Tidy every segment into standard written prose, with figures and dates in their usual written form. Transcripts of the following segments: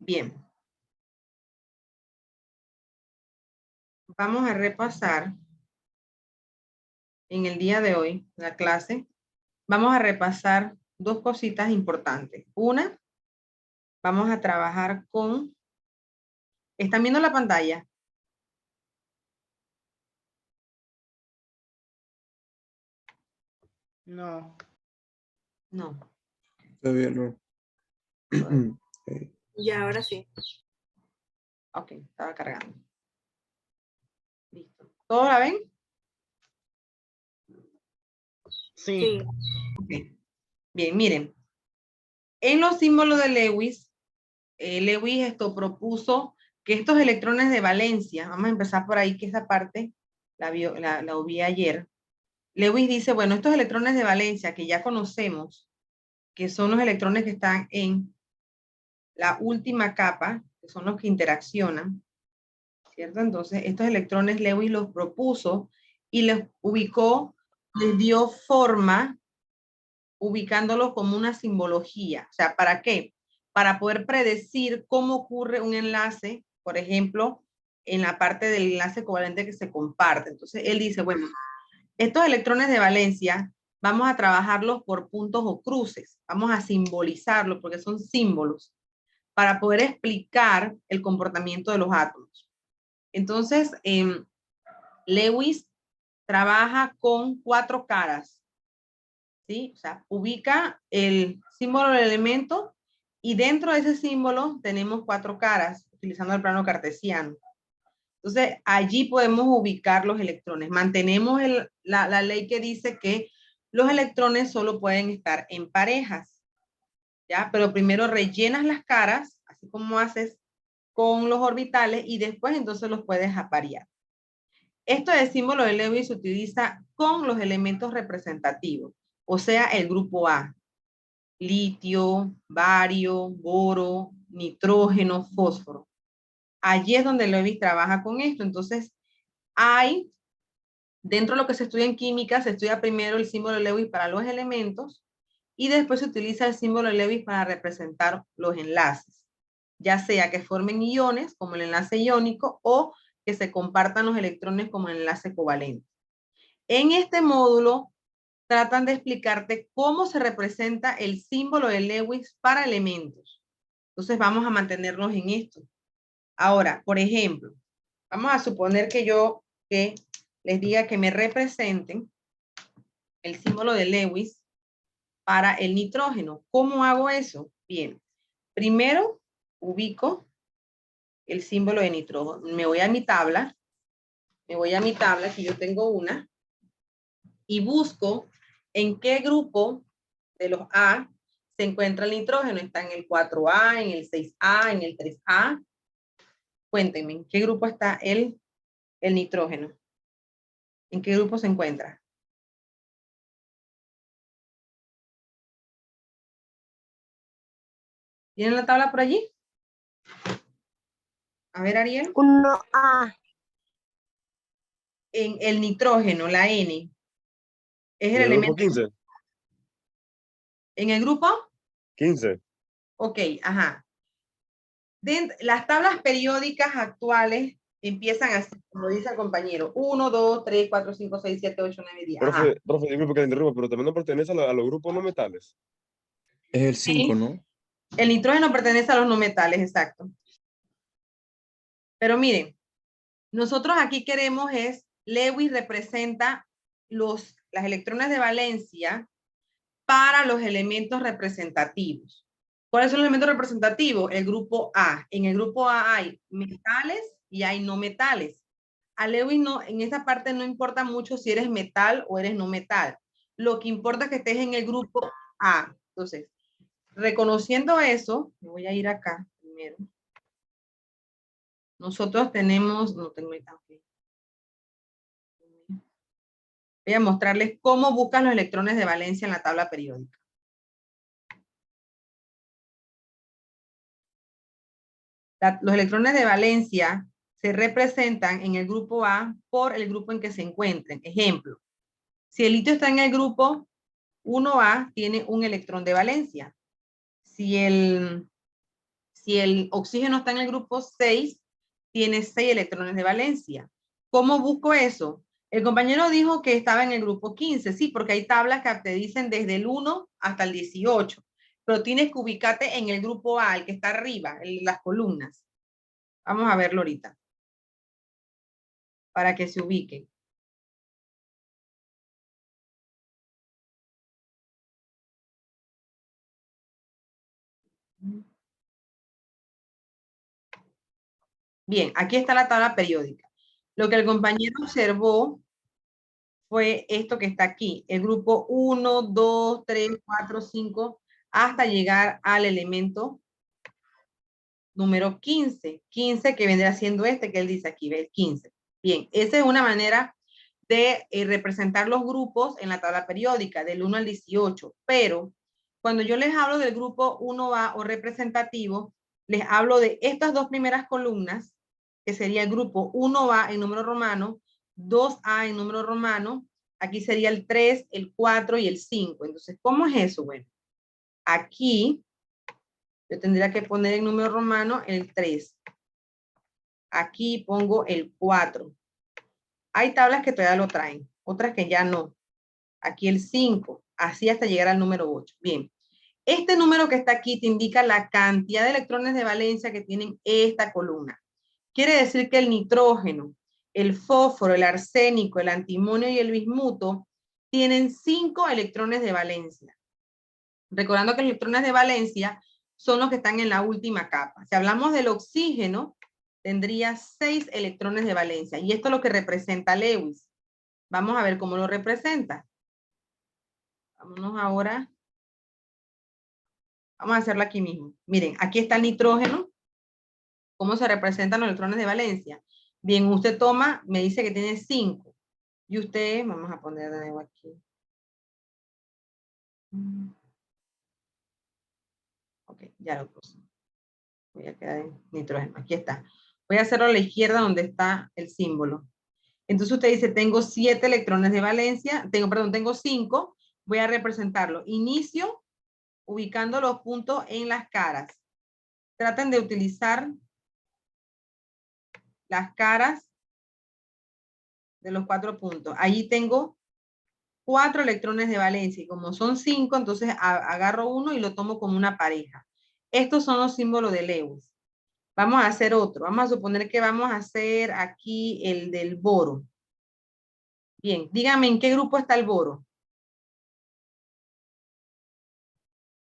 Bien. Vamos a repasar en el día de hoy la clase. Vamos a repasar dos cositas importantes. Una, vamos a trabajar con... ¿Están viendo la pantalla? No. No. Todavía no. Okay. Y ahora sí. Ok, estaba cargando. Listo. ¿Todos la ven? Sí. Sí. Okay. Bien, miren. En los símbolos de Lewis, Lewis propuso que estos electrones de valencia, vamos a empezar por ahí, que esa parte la vi ayer. Lewis dice, bueno, estos electrones de valencia que ya conocemos, que son los electrones que están en la última capa, que son los que interaccionan, ¿cierto? Entonces, estos electrones Lewis los propuso y los ubicó, les dio forma, ubicándolos como una simbología. O sea, ¿para qué? Para poder predecir cómo ocurre un enlace, por ejemplo, en la parte del enlace covalente que se comparte. Entonces, él dice, bueno, estos electrones de valencia vamos a trabajarlos por puntos o cruces. Vamos a simbolizarlos porque son símbolos para poder explicar el comportamiento de los átomos. Entonces, Lewis trabaja con 4 caras, ¿sí? O sea, ubica el símbolo del elemento y dentro de ese símbolo tenemos 4 caras, utilizando el plano cartesiano. Entonces, allí podemos ubicar los electrones. Mantenemos la ley que dice que los electrones solo pueden estar en parejas, ¿ya? Pero primero rellenas las caras, así como haces con los orbitales, y después entonces los puedes aparear. Esto de símbolo de Lewis se utiliza con los elementos representativos, o sea, el grupo A, litio, bario, boro, nitrógeno, fósforo. Allí es donde Lewis trabaja con esto. Entonces, hay, dentro de lo que se estudia en química, se estudia primero el símbolo de Lewis para los elementos y después se utiliza el símbolo de Lewis para representar los enlaces, ya sea que formen iones, como el enlace iónico, o que se compartan los electrones como el enlace covalente. En este módulo tratan de explicarte cómo se representa el símbolo de Lewis para elementos. Entonces vamos a mantenernos en esto. Ahora, por ejemplo, vamos a suponer que yo les diga que me representen el símbolo de Lewis para el nitrógeno. ¿Cómo hago eso? Bien, primero ubico el símbolo de nitrógeno. Me voy a mi tabla, que yo tengo una, y busco en qué grupo de los A se encuentra el nitrógeno. Está en el 4A, en el 6A, en el 3A. Cuéntenme, ¿en qué grupo está el nitrógeno? ¿En qué grupo se encuentra? ¿Tienen la tabla por allí? A ver, Ariel. 1A. En el nitrógeno, la N. Es el ¿En el grupo elemento. 15? ¿En el grupo? 15. Ok, ajá. Las tablas periódicas actuales empiezan así, como dice el compañero. 1, 2, 3, 4, 5, 6, 7, 8, 9, 10. Ajá. Profe, disculpe que le interrumpa, pero también no pertenece a los grupos no metales. Es el 5, Sí. ¿no? El nitrógeno pertenece a los no metales, exacto. Pero miren, nosotros aquí queremos Lewis representa las electrones de valencia para los elementos representativos. ¿Cuáles son los elementos representativos? El grupo A. En el grupo A hay metales y hay no metales. A Lewis no, en esa parte no importa mucho si eres metal o eres no metal. Lo que importa es que estés en el grupo A. Entonces, reconociendo eso, me voy a ir acá primero. Nosotros tenemos, no tengo okay. Voy a mostrarles cómo buscan los electrones de valencia en la tabla periódica. Los electrones de valencia se representan en el grupo A por el grupo en que se encuentren. Ejemplo, si el litio está en el grupo 1A, tiene un electrón de valencia. Si Si el oxígeno está en el grupo 6, tiene 6 electrones de valencia. ¿Cómo busco eso? El compañero dijo que estaba en el grupo 15, sí, porque hay tablas que te dicen desde el 1 hasta el 18, pero tienes que ubicarte en el grupo A, el que está arriba, en las columnas. Vamos a verlo ahorita, para que se ubiquen. Bien, aquí está la tabla periódica. Lo que el compañero observó fue esto que está aquí, el grupo 1, 2, 3, 4, 5, hasta llegar al elemento número 15. 15 que vendría siendo este que él dice aquí, ¿ve? El 15. Bien, esa es una manera de representar los grupos en la tabla periódica, del 1 al 18. Pero cuando yo les hablo del grupo 1A o representativo, les hablo de estas dos primeras columnas, que sería el grupo 1A en número romano, 2A en número romano, aquí sería el 3, el 4 y el 5. Entonces, ¿cómo es eso? Bueno, aquí yo tendría que poner en número romano el 3. Aquí pongo el 4. Hay tablas que todavía lo traen, otras que ya no. Aquí el 5, así hasta llegar al número 8. Bien, este número que está aquí te indica la cantidad de electrones de valencia que tienen esta columna. Quiere decir que el nitrógeno, el fósforo, el arsénico, el antimonio y el bismuto tienen 5 electrones de valencia. Recordando que los electrones de valencia son los que están en la última capa. Si hablamos del oxígeno, tendría 6 electrones de valencia. Y esto es lo que representa Lewis. Vamos a ver cómo lo representa. Vámonos ahora. Vamos a hacerlo aquí mismo. Miren, aquí está el nitrógeno. ¿Cómo se representan los electrones de valencia? Bien, usted toma, me dice que tiene 5. Y usted, vamos a poner de nuevo aquí. Ok, ya lo puse. Voy a quedar en nitrógeno. Aquí está. Voy a hacerlo a la izquierda donde está el símbolo. Entonces usted dice, tengo 7 electrones de valencia. Tengo 5. Voy a representarlo. Inicio ubicando los puntos en las caras. Traten de utilizar las caras de los 4 puntos. Allí tengo 4 electrones de valencia y como son 5, entonces agarro uno y lo tomo como una pareja. Estos son los símbolos de Lewis. Vamos a hacer otro. Vamos a suponer que vamos a hacer aquí el del boro. Bien, dígame en qué grupo está el boro.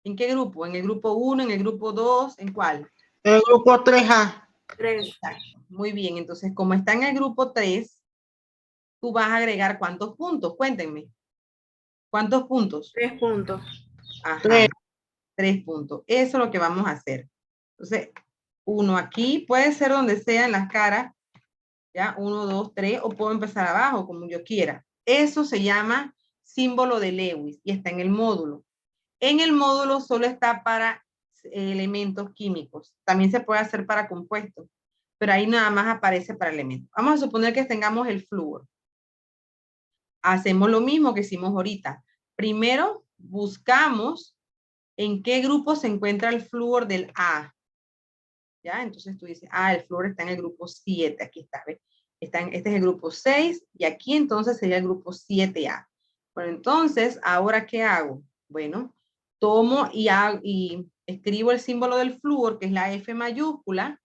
¿En qué grupo? ¿En el grupo 1, en el grupo 2? ¿En cuál? El grupo 3A. 3. Exacto. Muy bien, entonces como está en el grupo 3, tú vas a agregar ¿cuántos puntos? Cuéntenme. ¿Cuántos puntos? 3 puntos. Ajá, 3 puntos. Eso es lo que vamos a hacer. Entonces, 1 aquí, puede ser donde sea en las caras, ya, 1, 2, 3, o puedo empezar abajo, como yo quiera. Eso se llama símbolo de Lewis y está en el módulo. En el módulo solo está para elementos químicos. También se puede hacer para compuestos, pero ahí nada más aparece para elementos. Vamos a suponer que tengamos el flúor. Hacemos lo mismo que hicimos ahorita. Primero buscamos en qué grupo se encuentra el flúor del A. ¿Ya? Entonces tú dices, el flúor está en el grupo 7. Aquí está, ¿ves? Este es el grupo 6 y aquí entonces sería el grupo 7A. Bueno, entonces, ¿ahora qué hago? Bueno, tomo y escribo el símbolo del flúor, que es la F mayúscula,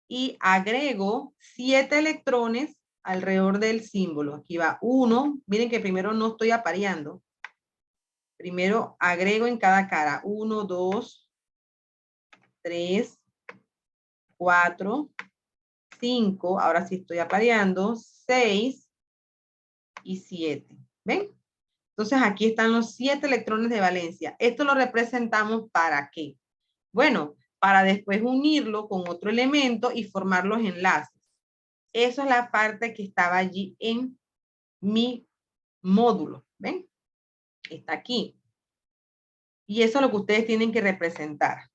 y agrego 7 electrones alrededor del símbolo. Aquí va 1. Miren que primero no estoy apareando. Primero agrego en cada cara 1, 2, 3, 4, 5. Ahora sí estoy apareando. 6 y 7. ¿Ven? Entonces aquí están los 7 electrones de valencia. Esto lo representamos ¿para qué? Bueno, para después unirlo con otro elemento y formar los enlaces. Eso es la parte que estaba allí en mi módulo. ¿Ven? Está aquí. Y eso es lo que ustedes tienen que representar.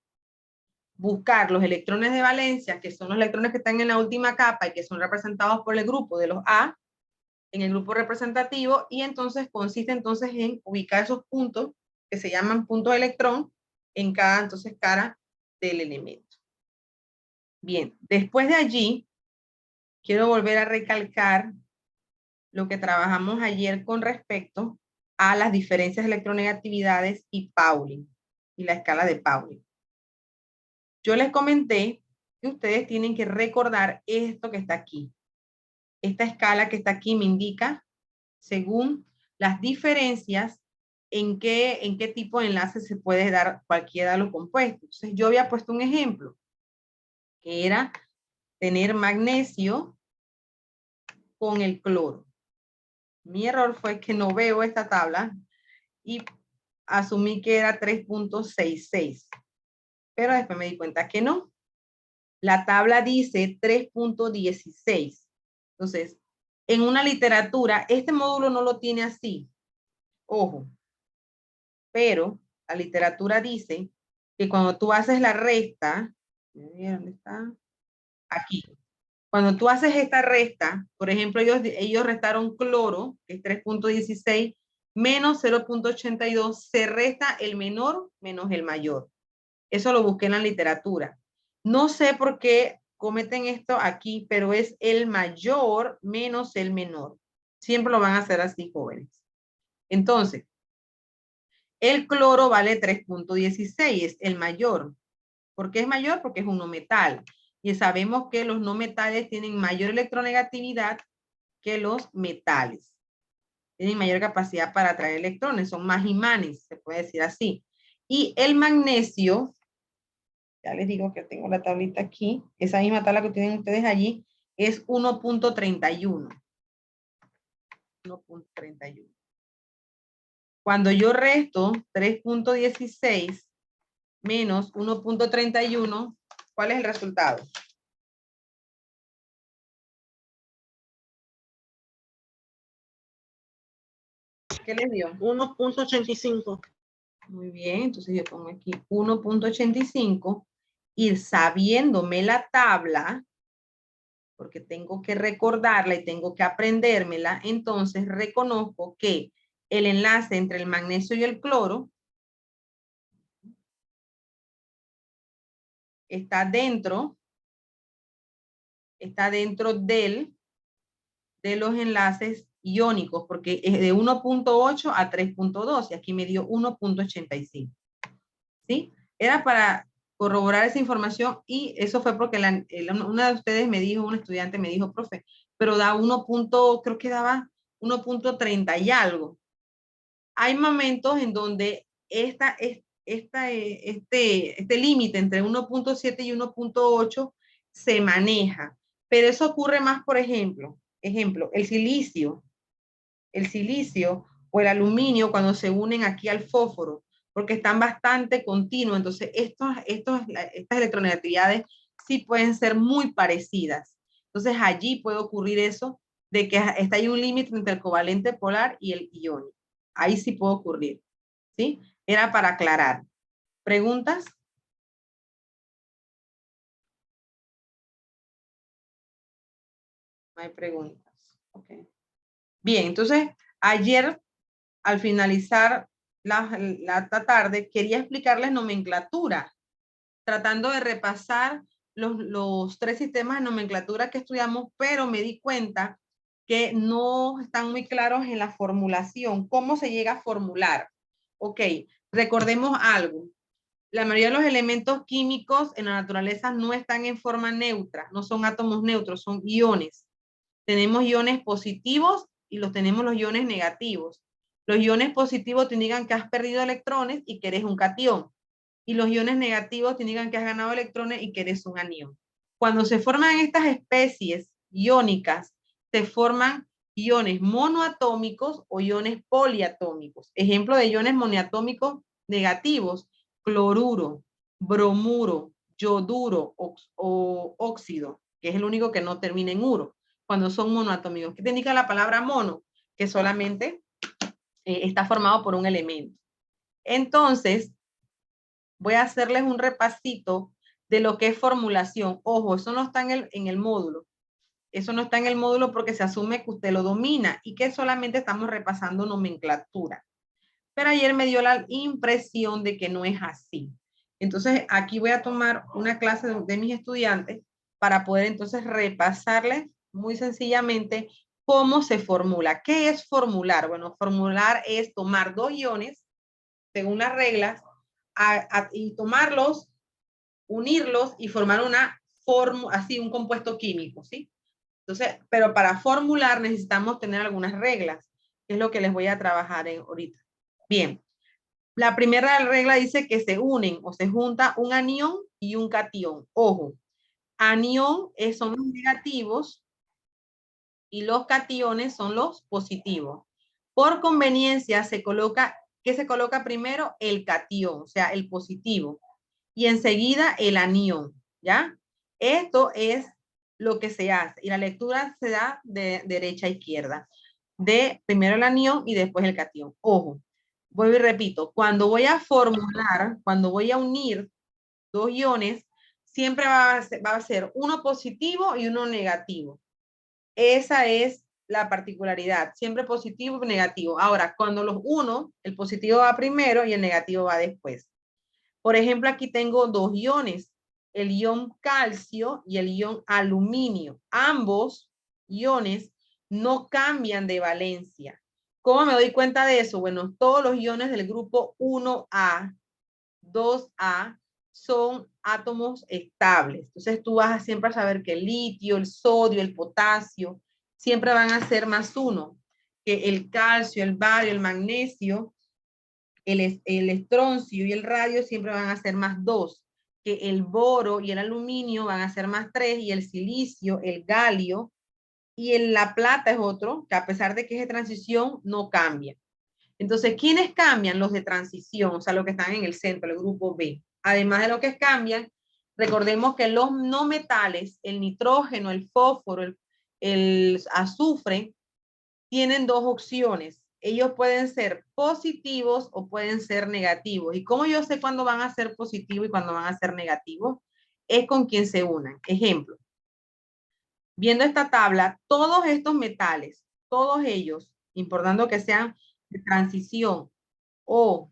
Buscar los electrones de valencia, que son los electrones que están en la última capa y que son representados por el grupo de los A, en el grupo representativo, y entonces consiste entonces en ubicar esos puntos que se llaman puntos de electrón en cada entonces cara del elemento. Bien, después de allí, quiero volver a recalcar lo que trabajamos ayer con respecto a las diferencias de electronegatividades y Pauling, y la escala de Pauling. Yo les comenté que ustedes tienen que recordar esto que está aquí. Esta escala que está aquí me indica, según las diferencias, en qué tipo de enlace se puede dar cualquiera de los compuestos. Entonces, yo había puesto un ejemplo, que era tener magnesio con el cloro. Mi error fue que no veo esta tabla y asumí que era 3.66, pero después me di cuenta que no. La tabla dice 3.16. Entonces, en una literatura, este módulo no lo tiene así. Ojo. Pero la literatura dice que cuando tú haces la resta, ¿dónde está? Aquí. Cuando tú haces esta resta, por ejemplo, ellos restaron cloro, que es 3.16, menos 0.82, se resta el menor menos el mayor. Eso lo busqué en la literatura. No sé por qué cometen esto aquí, pero es el mayor menos el menor. Siempre lo van a hacer así, jóvenes. Entonces, el cloro vale 3.16, es el mayor. ¿Por qué es mayor? Porque es un no metal. Y sabemos que los no metales tienen mayor electronegatividad que los metales. Tienen mayor capacidad para atraer electrones, son más imanes, se puede decir así. Y el magnesio, ya les digo que tengo la tablita aquí, esa misma tabla que tienen ustedes allí, es 1.31. 1.31. Cuando yo resto 3.16 menos 1.31, ¿cuál es el resultado? ¿Qué les dio? 1.85. Muy bien, entonces yo pongo aquí 1.85 y sabiéndome la tabla, porque tengo que recordarla y tengo que aprendérmela, entonces reconozco que el enlace entre el magnesio y el cloro está dentro de los enlaces iónicos, porque es de 1.8 a 3.2 y aquí me dio 1.85. ¿Sí? Era para corroborar esa información y eso fue porque una de ustedes me dijo, un estudiante me dijo, profe, pero da creo que daba 1.30 y algo. Hay momentos en donde este límite entre 1.7 y 1.8 se maneja, pero eso ocurre más, por ejemplo, el silicio o el aluminio cuando se unen aquí al fósforo, porque están bastante continuos. Entonces, estas electronegatividades sí pueden ser muy parecidas. Entonces, allí puede ocurrir eso de que está ahí un límite entre el covalente polar y el iónico. Ahí sí puede ocurrir. ¿Sí? Era para aclarar. ¿Preguntas? No hay preguntas. Okay. Bien, entonces, ayer, al finalizar la tarde, quería explicarles nomenclatura, tratando de repasar los 3 sistemas de nomenclatura que estudiamos, pero me di cuenta que no están muy claros en la formulación. ¿Cómo se llega a formular? Ok, recordemos algo. La mayoría de los elementos químicos en la naturaleza no están en forma neutra, no son átomos neutros, son iones. Tenemos iones positivos y tenemos los iones negativos. Los iones positivos te indican que has perdido electrones y que eres un catión. Y los iones negativos te indican que has ganado electrones y que eres un anión. Cuando se forman estas especies iónicas, se forman iones monoatómicos o iones poliatómicos. Ejemplo de iones monoatómicos negativos: cloruro, bromuro, yoduro o óxido, que es el único que no termina en uro, cuando son monoatómicos. ¿Qué te indica la palabra mono? Que solamente está formado por un elemento. Entonces, voy a hacerles un repasito de lo que es formulación. Ojo, eso no está en el módulo. Eso no está en el módulo porque se asume que usted lo domina y que solamente estamos repasando nomenclatura. Pero ayer me dio la impresión de que no es así. Entonces, aquí voy a tomar una clase de mis estudiantes para poder entonces repasarles muy sencillamente cómo se formula. ¿Qué es formular? Bueno, formular es tomar dos iones, según las reglas, y tomarlos, unirlos y formar una fórmula, así un compuesto químico, ¿sí? Entonces, pero para formular necesitamos tener algunas reglas, que es lo que les voy a trabajar ahorita. Bien, la primera regla dice que se unen o se junta un anión y un cation. Ojo, anión son los negativos y los cationes son los positivos. Por conveniencia se coloca, ¿qué se coloca primero? El cation, o sea, el positivo. Y enseguida el anión, ¿ya? Esto es lo que se hace. Y la lectura se da de derecha a izquierda. De primero el anión y después el cation. Ojo, vuelvo y repito, cuando voy a formular, cuando voy a unir dos iones, siempre va a ser uno positivo y uno negativo. Esa es la particularidad, siempre positivo y negativo. Ahora, cuando los uno, el positivo va primero y el negativo va después. Por ejemplo, aquí tengo dos iones, el ion calcio y el ion aluminio. Ambos iones no cambian de valencia. ¿Cómo me doy cuenta de eso? Bueno, todos los iones del grupo 1A, 2A, son átomos estables. Entonces tú vas a siempre saber que el litio, el sodio, el potasio, siempre van a ser +1, que el calcio, el bario, el magnesio, el estroncio y el radio siempre van a ser +2, que el boro y el aluminio van a ser +3, y el silicio, el galio y la plata es otro, que a pesar de que es de transición, no cambia. Entonces, ¿quiénes cambian? Los de transición, o sea, los que están en el centro, el grupo B. Además de lo que cambian, recordemos que los no metales, el nitrógeno, el fósforo, el azufre, tienen dos opciones. Ellos pueden ser positivos o pueden ser negativos. ¿Y cómo yo sé cuándo van a ser positivos y cuándo van a ser negativos? Es con quien se unan. Ejemplo, viendo esta tabla, todos estos metales, todos ellos, importando que sean de transición o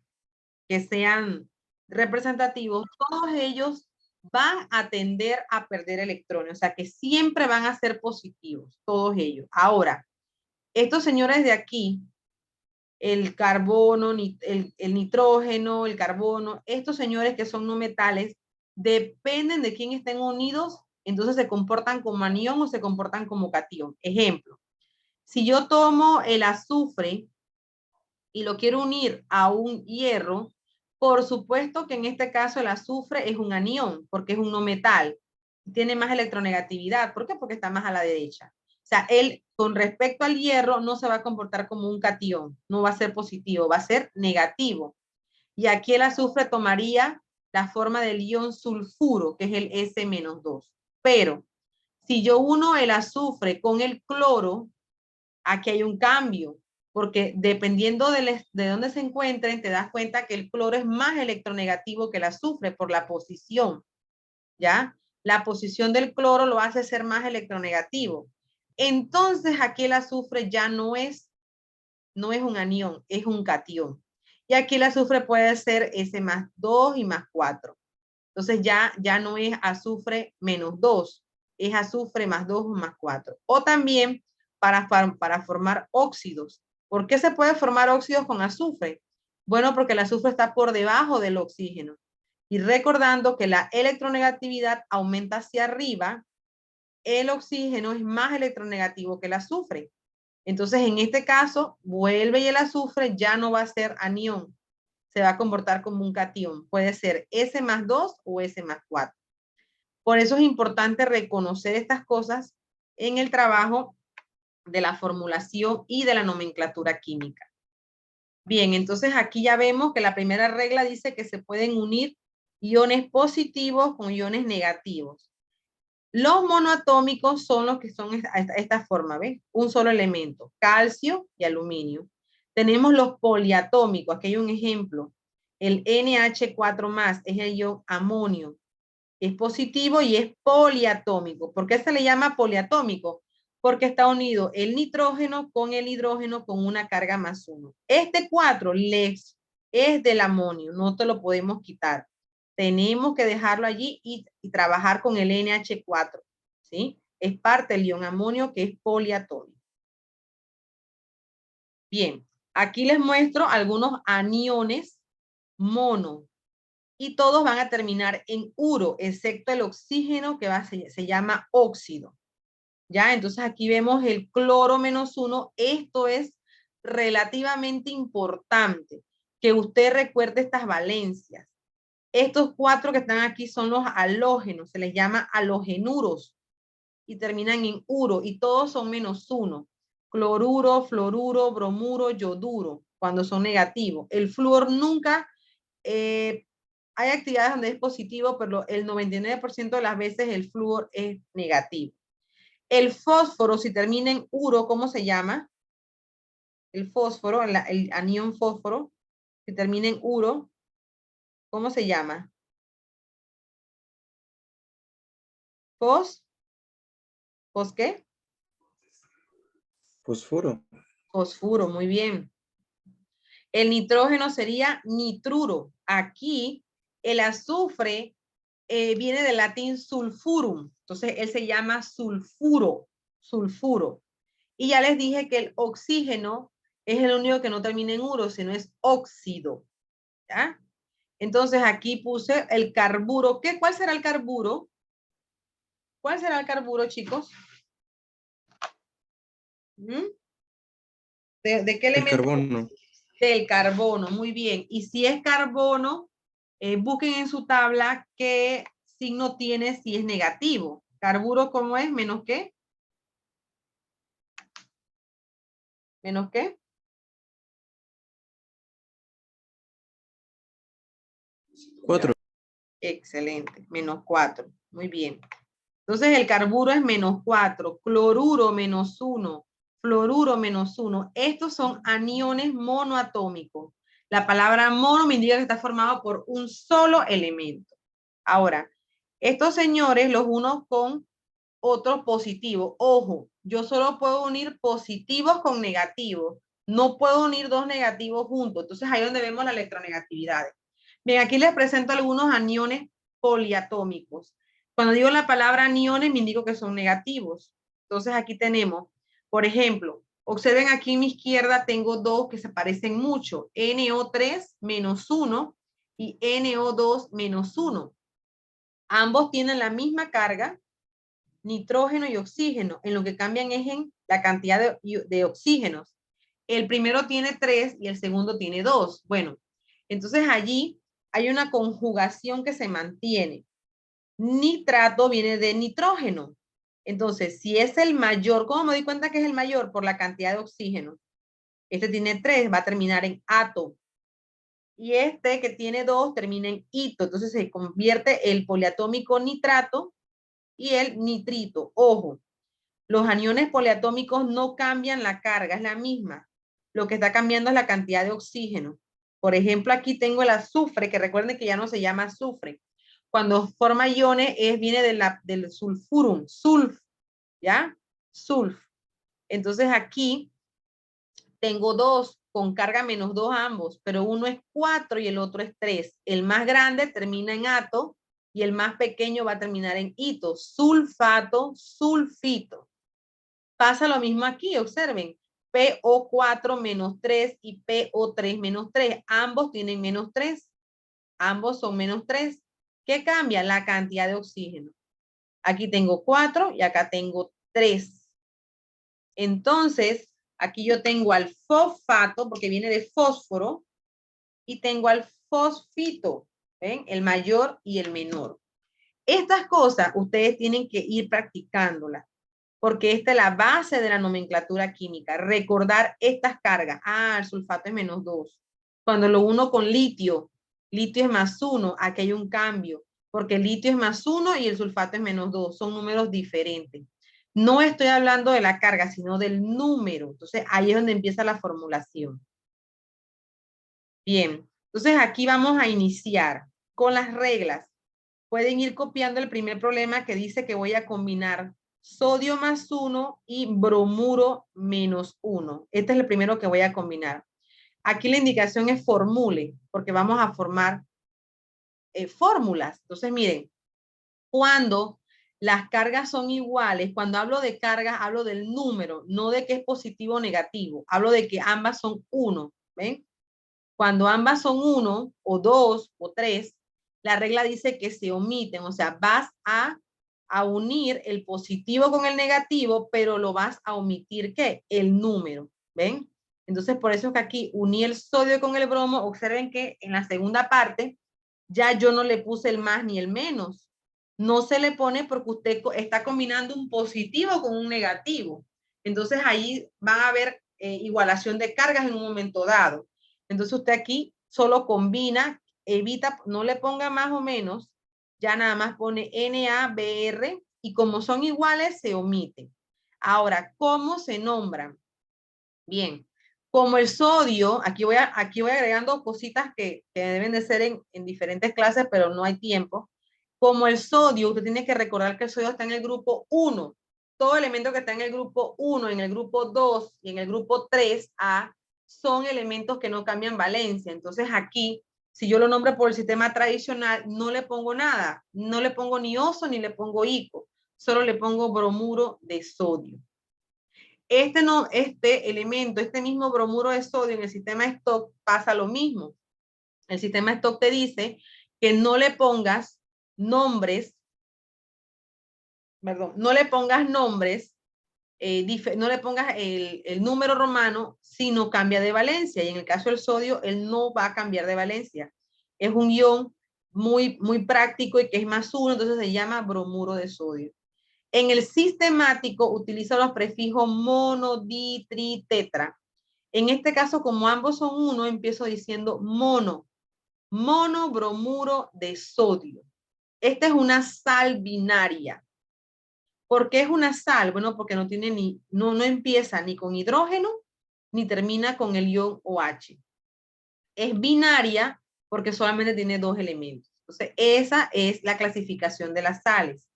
que sean representativos, todos ellos van a tender a perder electrones, o sea que siempre van a ser positivos, todos ellos. Ahora, estos señores de aquí, el carbono, el nitrógeno, el carbono, estos señores que son no metales, dependen de quién estén unidos, entonces se comportan como anión o se comportan como cation. Ejemplo, si yo tomo el azufre y lo quiero unir a un hierro, por supuesto que en este caso el azufre es un anión, porque es un no metal, tiene más electronegatividad. ¿Por qué? Porque está más a la derecha. O sea, él con respecto al hierro no se va a comportar como un cation, no va a ser positivo, va a ser negativo. Y aquí el azufre tomaría la forma del ion sulfuro, que es el S-2. Pero si yo uno el azufre con el cloro, aquí hay un cambio, porque dependiendo de dónde se encuentren, te das cuenta que el cloro es más electronegativo que el azufre por la posición, ¿ya? La posición del cloro lo hace ser más electronegativo. Entonces aquí el azufre ya no es un anión, es un cation. Y aquí el azufre puede ser S+2 y +4. Entonces ya no es azufre -2, es azufre +2 o +4. O también para formar óxidos. ¿Por qué se puede formar óxidos con azufre? Bueno, porque el azufre está por debajo del oxígeno. Y recordando que la electronegatividad aumenta hacia arriba, el oxígeno es más electronegativo que el azufre. Entonces, en este caso, vuelve y el azufre ya no va a ser anión, se va a comportar como un cation. Puede ser S+2 o S+4. Por eso es importante reconocer estas cosas en el trabajo de la formulación y de la nomenclatura química. Bien, entonces aquí ya vemos que la primera regla dice que se pueden unir iones positivos con iones negativos. Los monoatómicos son los que son esta forma, ¿ves? Un solo elemento, calcio y aluminio. Tenemos los poliatómicos, aquí hay un ejemplo. El NH4+, es el ion amonio. Es positivo y es poliatómico. ¿Por qué se le llama poliatómico? Porque está unido el nitrógeno con el hidrógeno con una carga +1. Este 4 es del amonio, no te lo podemos quitar. Tenemos que dejarlo allí y trabajar con el NH4, ¿sí? Es parte del ion amonio que es poliatómico. Bien, aquí les muestro algunos aniones mono y todos van a terminar en uro, excepto el oxígeno que se llama óxido. ¿Ya? Entonces aquí vemos el cloro -1. Esto es relativamente importante, que usted recuerde estas valencias. Estos 4 que están aquí son los halógenos, se les llama halogenuros y terminan en uro y todos son -1. Cloruro, fluoruro, bromuro, yoduro, cuando son negativos. El flúor nunca, hay actividades donde es positivo, pero el 99% de las veces el flúor es negativo. El fósforo, si termina en uro, ¿cómo se llama? El fósforo, el anión fósforo, si termina en uro, ¿cómo se llama? ¿Fos qué? Fosforo. Fosfuro, muy bien. El nitrógeno sería nitruro. Aquí el azufre viene del latín sulfurum. Entonces él se llama sulfuro. Y ya les dije que el oxígeno es el único que no termina en uro, sino es óxido. ¿Ya? Entonces aquí puse el carburo. ¿Cuál será el carburo? ¿Cuál será el carburo, chicos? ¿De qué El elemento? carbono. Del carbono, muy bien. Y si es carbono, busquen en su tabla qué signo tiene si es negativo. Carburo, ¿cómo es? ¿Menos qué? ¿Menos qué? Cuatro. Excelente, -4. Muy bien. Entonces el carburo es -4, cloruro -1, fluoruro -1. Estos son aniones monoatómicos. La palabra mono me indica que está formado por un solo elemento. Ahora, estos señores los uno con otro positivo. Ojo, yo solo puedo unir positivos con negativos. No puedo unir dos negativos juntos. Entonces ahí es donde vemos la electronegatividad. Bien, aquí les presento algunos aniones poliatómicos. Cuando digo la palabra aniones, me indico que son negativos. Entonces aquí tenemos, por ejemplo, observen aquí a mi izquierda tengo dos que se parecen mucho, NO3 -1 y NO2 -1. Ambos tienen la misma carga, nitrógeno y oxígeno. En lo que cambian es en la cantidad de oxígenos. El primero tiene 3 y el segundo tiene 2. Bueno, entonces allí hay una conjugación que se mantiene. Nitrato viene de nitrógeno. Entonces, si es el mayor, ¿cómo me doy cuenta que es el mayor? Por la cantidad de oxígeno. Este tiene 3, va a terminar en ato. Y este que tiene 2 termina en ito. Entonces se convierte el poliatómico nitrato y el nitrito. Ojo, los aniones poliatómicos no cambian la carga, es la misma. Lo que está cambiando es la cantidad de oxígeno. Por ejemplo, aquí tengo el azufre, que recuerden que ya no se llama azufre. Cuando forma iones, viene del sulfurum, sulf, ¿ya? Sulf. Entonces aquí tengo dos con carga -2 ambos, pero uno es 4 y el otro es 3. El más grande termina en ato y el más pequeño va a terminar en ito. Sulfato, sulfito. Pasa lo mismo aquí, observen. PO4 -3 y PO3 -3. Ambos tienen -3. Ambos son -3. ¿Qué cambia? La cantidad de oxígeno. Aquí tengo 4 y acá tengo 3. Entonces, aquí yo tengo al fosfato, porque viene de fósforo, y tengo al fosfito, ¿ven? El mayor y el menor. Estas cosas ustedes tienen que ir practicándolas, porque esta es la base de la nomenclatura química. Recordar estas cargas. Ah, el sulfato es -2. Cuando lo uno con litio, litio es +1, aquí hay un cambio, porque el litio es +1 y el sulfato es -2. Son números diferentes. No estoy hablando de la carga, sino del número. Entonces, ahí es donde empieza la formulación. Bien, entonces aquí vamos a iniciar con las reglas. Pueden ir copiando el primer problema que dice que voy a combinar sodio +1 y bromuro -1. Este es el primero que voy a combinar. Aquí la indicación es formule, porque vamos a formar fórmulas. Entonces, miren, cuando las cargas son iguales, cuando hablo de cargas, hablo del número, no de que es positivo o negativo. Hablo de que ambas son 1, ¿ven? Cuando ambas son 1 o 2 o 3, la regla dice que se omiten, o sea, vas a unir el positivo con el negativo, pero lo vas a omitir, ¿qué? El número, ¿ven? Entonces, por eso es que aquí uní el sodio con el bromo. Observen que en la segunda parte ya yo no le puse el más ni el menos. No se le pone porque usted está combinando un positivo con un negativo. Entonces, ahí van a haber igualación de cargas en un momento dado. Entonces, usted aquí solo combina, evita, no le ponga más o menos, ya nada más pone NaBr y como son iguales, se omite. Ahora, ¿cómo se nombran? Bien, como el sodio, aquí voy agregando cositas que deben de ser en diferentes clases, pero no hay tiempo. Como el sodio, usted tiene que recordar que el sodio está en el grupo 1. Todo elemento que está en el grupo 1, en el grupo 2 y en el grupo 3A son elementos que no cambian valencia. Entonces aquí, si yo lo nombro por el sistema tradicional, no le pongo nada. No le pongo ni oso ni le pongo ico. Solo le pongo bromuro de sodio. Este elemento, este mismo bromuro de sodio en el sistema Stock pasa lo mismo. El sistema Stock te dice que no le pongas nombres, perdón, no le pongas nombres, no le pongas el número romano si no cambia de valencia. Y en el caso del sodio, él no va a cambiar de valencia. Es un ion muy, muy práctico y que es más 1, entonces se llama bromuro de sodio. En el sistemático utiliza los prefijos mono, di, tri, tetra. En este caso, como ambos son 1, empiezo diciendo mono. Mono bromuro de sodio. Esta es una sal binaria. ¿Por qué es una sal? Bueno, porque no tiene no empieza ni con hidrógeno ni termina con el ion OH. Es binaria porque solamente tiene 2 elementos. Entonces, esa es la clasificación de las sales.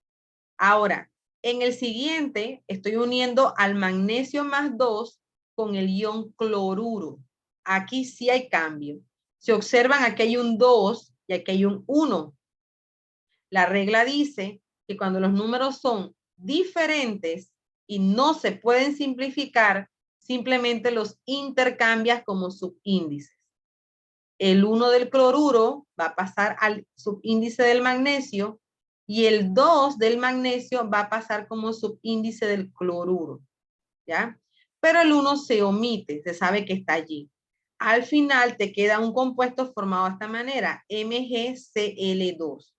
Ahora, en el siguiente, estoy uniendo al magnesio más 2 con el ion cloruro. Aquí sí hay cambio. Si observan, aquí hay un 2 y aquí hay un 1. La regla dice que cuando los números son diferentes y no se pueden simplificar, simplemente los intercambias como subíndices. El 1 del cloruro va a pasar al subíndice del magnesio y el 2 del magnesio va a pasar como subíndice del cloruro, ¿ya? Pero el 1 se omite, se sabe que está allí. Al final te queda un compuesto formado de esta manera, MgCl2,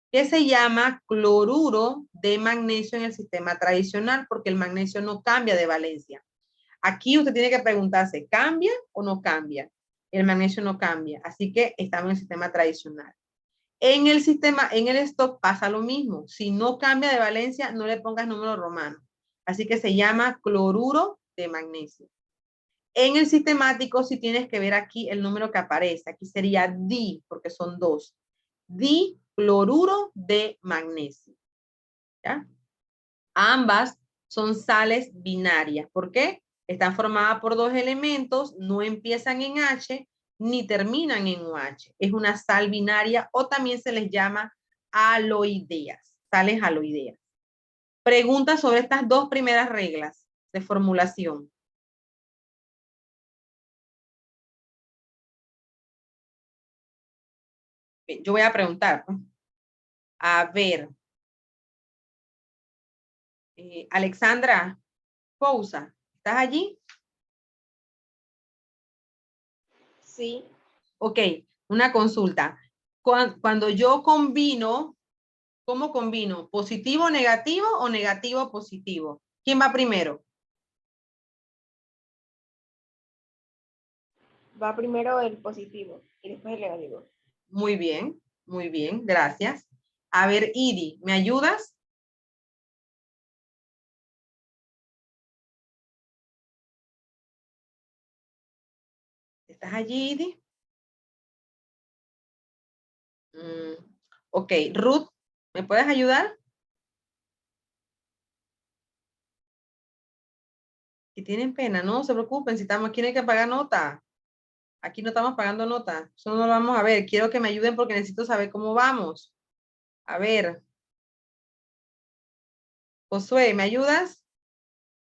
que se llama cloruro de magnesio en el sistema tradicional, porque el magnesio no cambia de valencia. Aquí usted tiene que preguntarse, ¿cambia o no cambia? El magnesio no cambia, así que estamos en el sistema tradicional. En el sistema, en el stock pasa lo mismo. Si no cambia de valencia, no le pongas número romano. Así que se llama cloruro de magnesio. En el sistemático, si tienes que ver aquí el número que aparece, aquí sería di, porque son 2. Dicloruro de magnesio. ¿Ya? Ambas son sales binarias. ¿Por qué? Están formadas por 2 elementos, no empiezan en H ni terminan en OH. Es una sal binaria o también se les llama aloideas, sales aloideas. Preguntas sobre estas 2 primeras reglas de formulación. Bien, yo voy a preguntar. A ver. Alexandra Pousa, ¿estás allí? Sí. Ok, una consulta. Cuando yo combino, ¿cómo combino? ¿Positivo, negativo o negativo, positivo? ¿Quién va primero? Va primero el positivo y después el negativo. Muy bien, gracias. A ver, Idi, ¿me ayudas? ¿Estás allí, Idi? Ok, Ruth, ¿me puedes ayudar? Si tienen pena, no se preocupen, si estamos aquí no hay que pagar nota. Aquí no estamos pagando nota. Eso no lo vamos a ver. Quiero que me ayuden porque necesito saber cómo vamos. A ver. Josué, ¿me ayudas?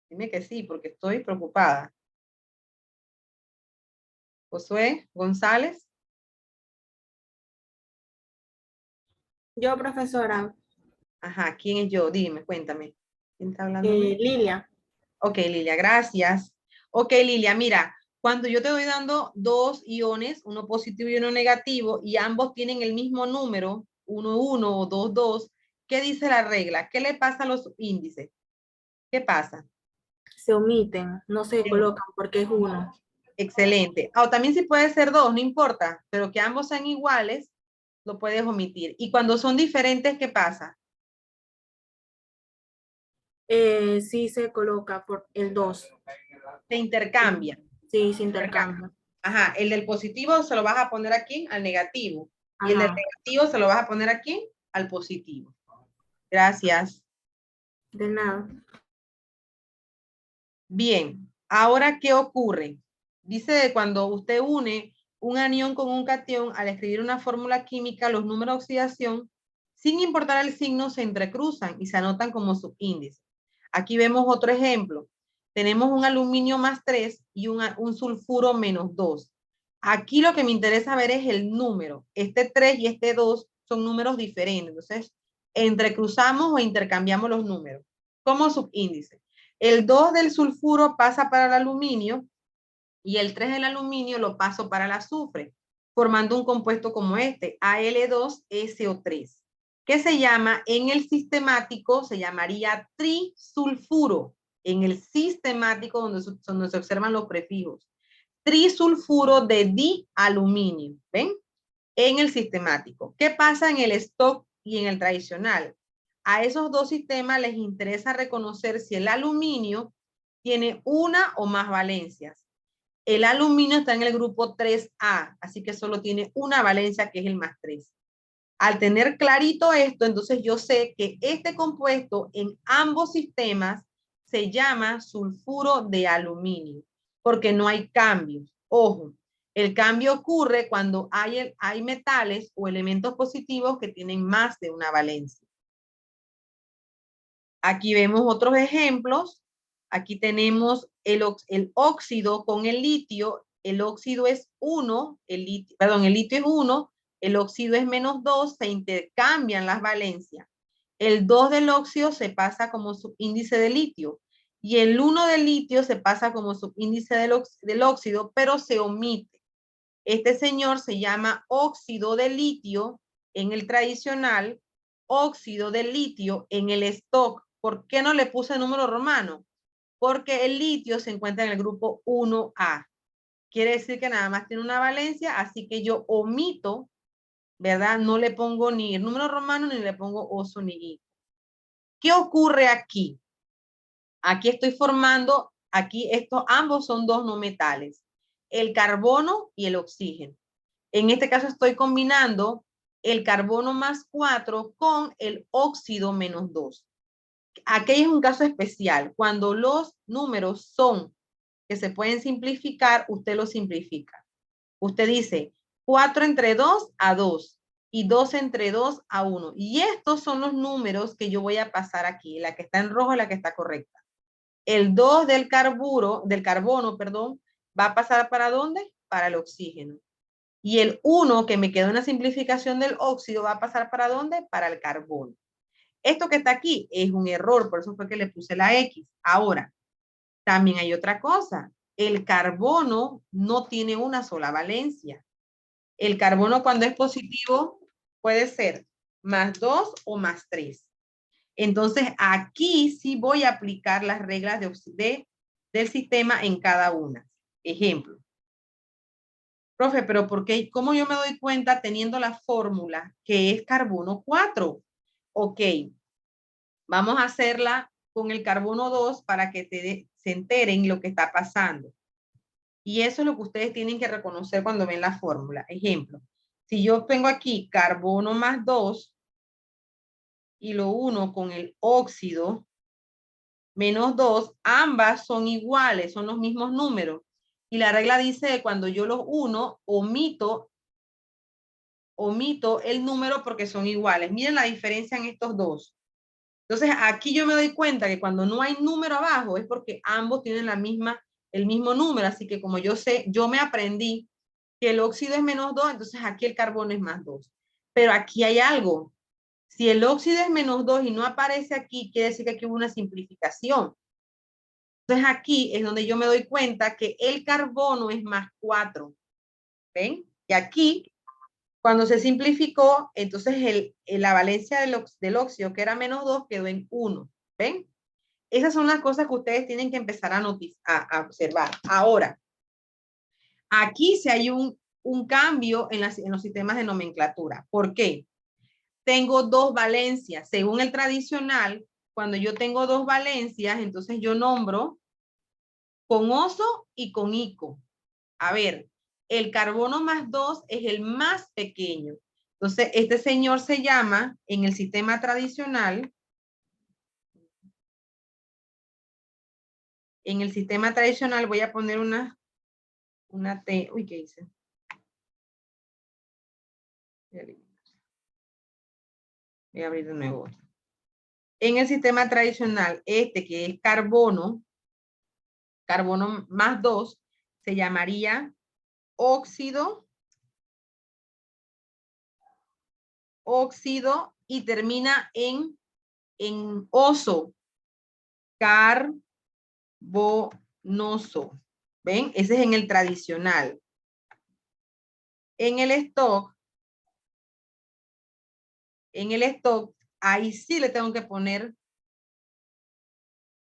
Dime que sí, porque estoy preocupada. Josué González. Yo, profesora, Ajá, ¿quién es yo? Dime, cuéntame. ¿Quién está hablando? Lilia. Ok, Lilia, gracias. Ok, Lilia, mira, cuando yo te doy dando dos iones, uno positivo y uno negativo, y ambos tienen el mismo número, 1, 1 o 2, 2, ¿qué dice la regla? ¿Qué le pasa a los índices? ¿Qué pasa? Se omiten, no se colocan porque es uno. Excelente. O también si puede ser dos, no importa, pero que ambos sean iguales, lo puedes omitir. Y cuando son diferentes, ¿qué pasa? Sí se coloca por el 2. Se intercambian. Sí, se intercambia. Ajá, el del positivo se lo vas a poner aquí al negativo. Y el del Ajá. negativo se lo vas a poner aquí al positivo. Gracias. De nada. Bien, ahora, ¿qué ocurre? Dice de cuando usted une un anión con un catión, al escribir una fórmula química, los números de oxidación, sin importar el signo, se entrecruzan y se anotan como subíndice. Aquí vemos otro ejemplo. Tenemos un aluminio más 3 y un sulfuro menos 2. Aquí lo que me interesa ver es el número. Este 3 y este 2 son números diferentes. Entonces, entrecruzamos o intercambiamos los números como subíndice. El 2 del sulfuro pasa para el aluminio y el 3 del aluminio lo paso para el azufre, formando un compuesto como este, Al2SO3, que se llama, en el sistemático, se llamaría trisulfuro, en el sistemático donde se observan los prefijos. Trisulfuro de dialuminio, ¿ven? En el sistemático. ¿Qué pasa en el stock y en el tradicional? A esos dos sistemas les interesa reconocer si el aluminio tiene una o más valencias. El aluminio está en el grupo 3A, así que solo tiene una valencia, que es el más 3. Al tener clarito esto, entonces yo sé que este compuesto en ambos sistemas se llama sulfuro de aluminio, porque no hay cambios. Ojo, el cambio ocurre cuando hay metales o elementos positivos que tienen más de una valencia. Aquí vemos otros ejemplos. Aquí tenemos el óxido con el litio. El óxido es 1, el litio es 1, el óxido es -2, se intercambian las valencias. El 2 del óxido se pasa como subíndice de litio y el 1 del litio se pasa como subíndice del óxido, pero se omite. Este señor se llama óxido de litio en el tradicional, óxido de litio en el stock. ¿Por qué no le puse número romano? Porque el litio se encuentra en el grupo 1A. Quiere decir que nada más tiene una valencia, así que yo omito, ¿verdad? No le pongo ni el número romano, ni le pongo oso ni i. ¿Qué ocurre aquí? Aquí estoy formando, aquí estos ambos son dos no metales, el carbono y el oxígeno. En este caso estoy combinando el carbono más 4 con el óxido menos 2. Aquí es un caso especial. Cuando los números son que se pueden simplificar, usted los simplifica. Usted dice 4 entre 2 a 2 y 2 entre 2 a 1. Y estos son los números que yo voy a pasar aquí. La que está en rojo es la que está correcta. El 2 del carbono, perdón, va a pasar ¿para dónde? Para el oxígeno. Y el 1 que me quedó en la simplificación del óxido va a pasar ¿para dónde? Para el carbono. Esto que está aquí es un error, por eso fue que le puse la X. Ahora, también hay otra cosa. El carbono no tiene una sola valencia. El carbono cuando es positivo puede ser +2 o +3. Entonces, aquí sí voy a aplicar las reglas del sistema en cada una. Ejemplo. Profe, pero ¿por qué? ¿Cómo yo me doy cuenta teniendo la fórmula que es carbono 4? Ok, vamos a hacerla con el carbono 2 para que se enteren lo que está pasando. Y eso es lo que ustedes tienen que reconocer cuando ven la fórmula. Ejemplo, si yo tengo aquí carbono más 2 y lo uno con el óxido menos 2, ambas son iguales, son los mismos números. Y la regla dice que cuando yo los uno, omito el número porque son iguales. Miren la diferencia en estos dos. Entonces, aquí yo me doy cuenta que cuando no hay número abajo es porque ambos tienen el mismo número. Así que como yo sé, yo me aprendí que el óxido es -2, entonces aquí el carbono es +2. Pero aquí hay algo. Si el óxido es -2 y no aparece aquí, quiere decir que aquí hubo una simplificación. Entonces aquí es donde yo me doy cuenta que el carbono es +4. ¿Ven? Y aquí, cuando se simplificó, entonces la valencia del óxido, que era -2, quedó en 1. ¿Ven? Esas son las cosas que ustedes tienen que empezar a observar. Ahora, aquí sí hay un cambio en los sistemas de nomenclatura. ¿Por qué? Tengo dos valencias. Según el tradicional, cuando yo tengo dos valencias, entonces yo nombro con oso y con ico. A ver, el carbono +2 es el más pequeño. Entonces, este señor se llama, en el sistema tradicional, voy a poner una T. Uy, ¿qué hice? Voy a abrir de nuevo. En el sistema tradicional, este que es carbono +2, se llamaría óxido y termina en oso, carbonoso. ¿Ven? Ese es en el tradicional. En el stock, ahí sí le tengo que poner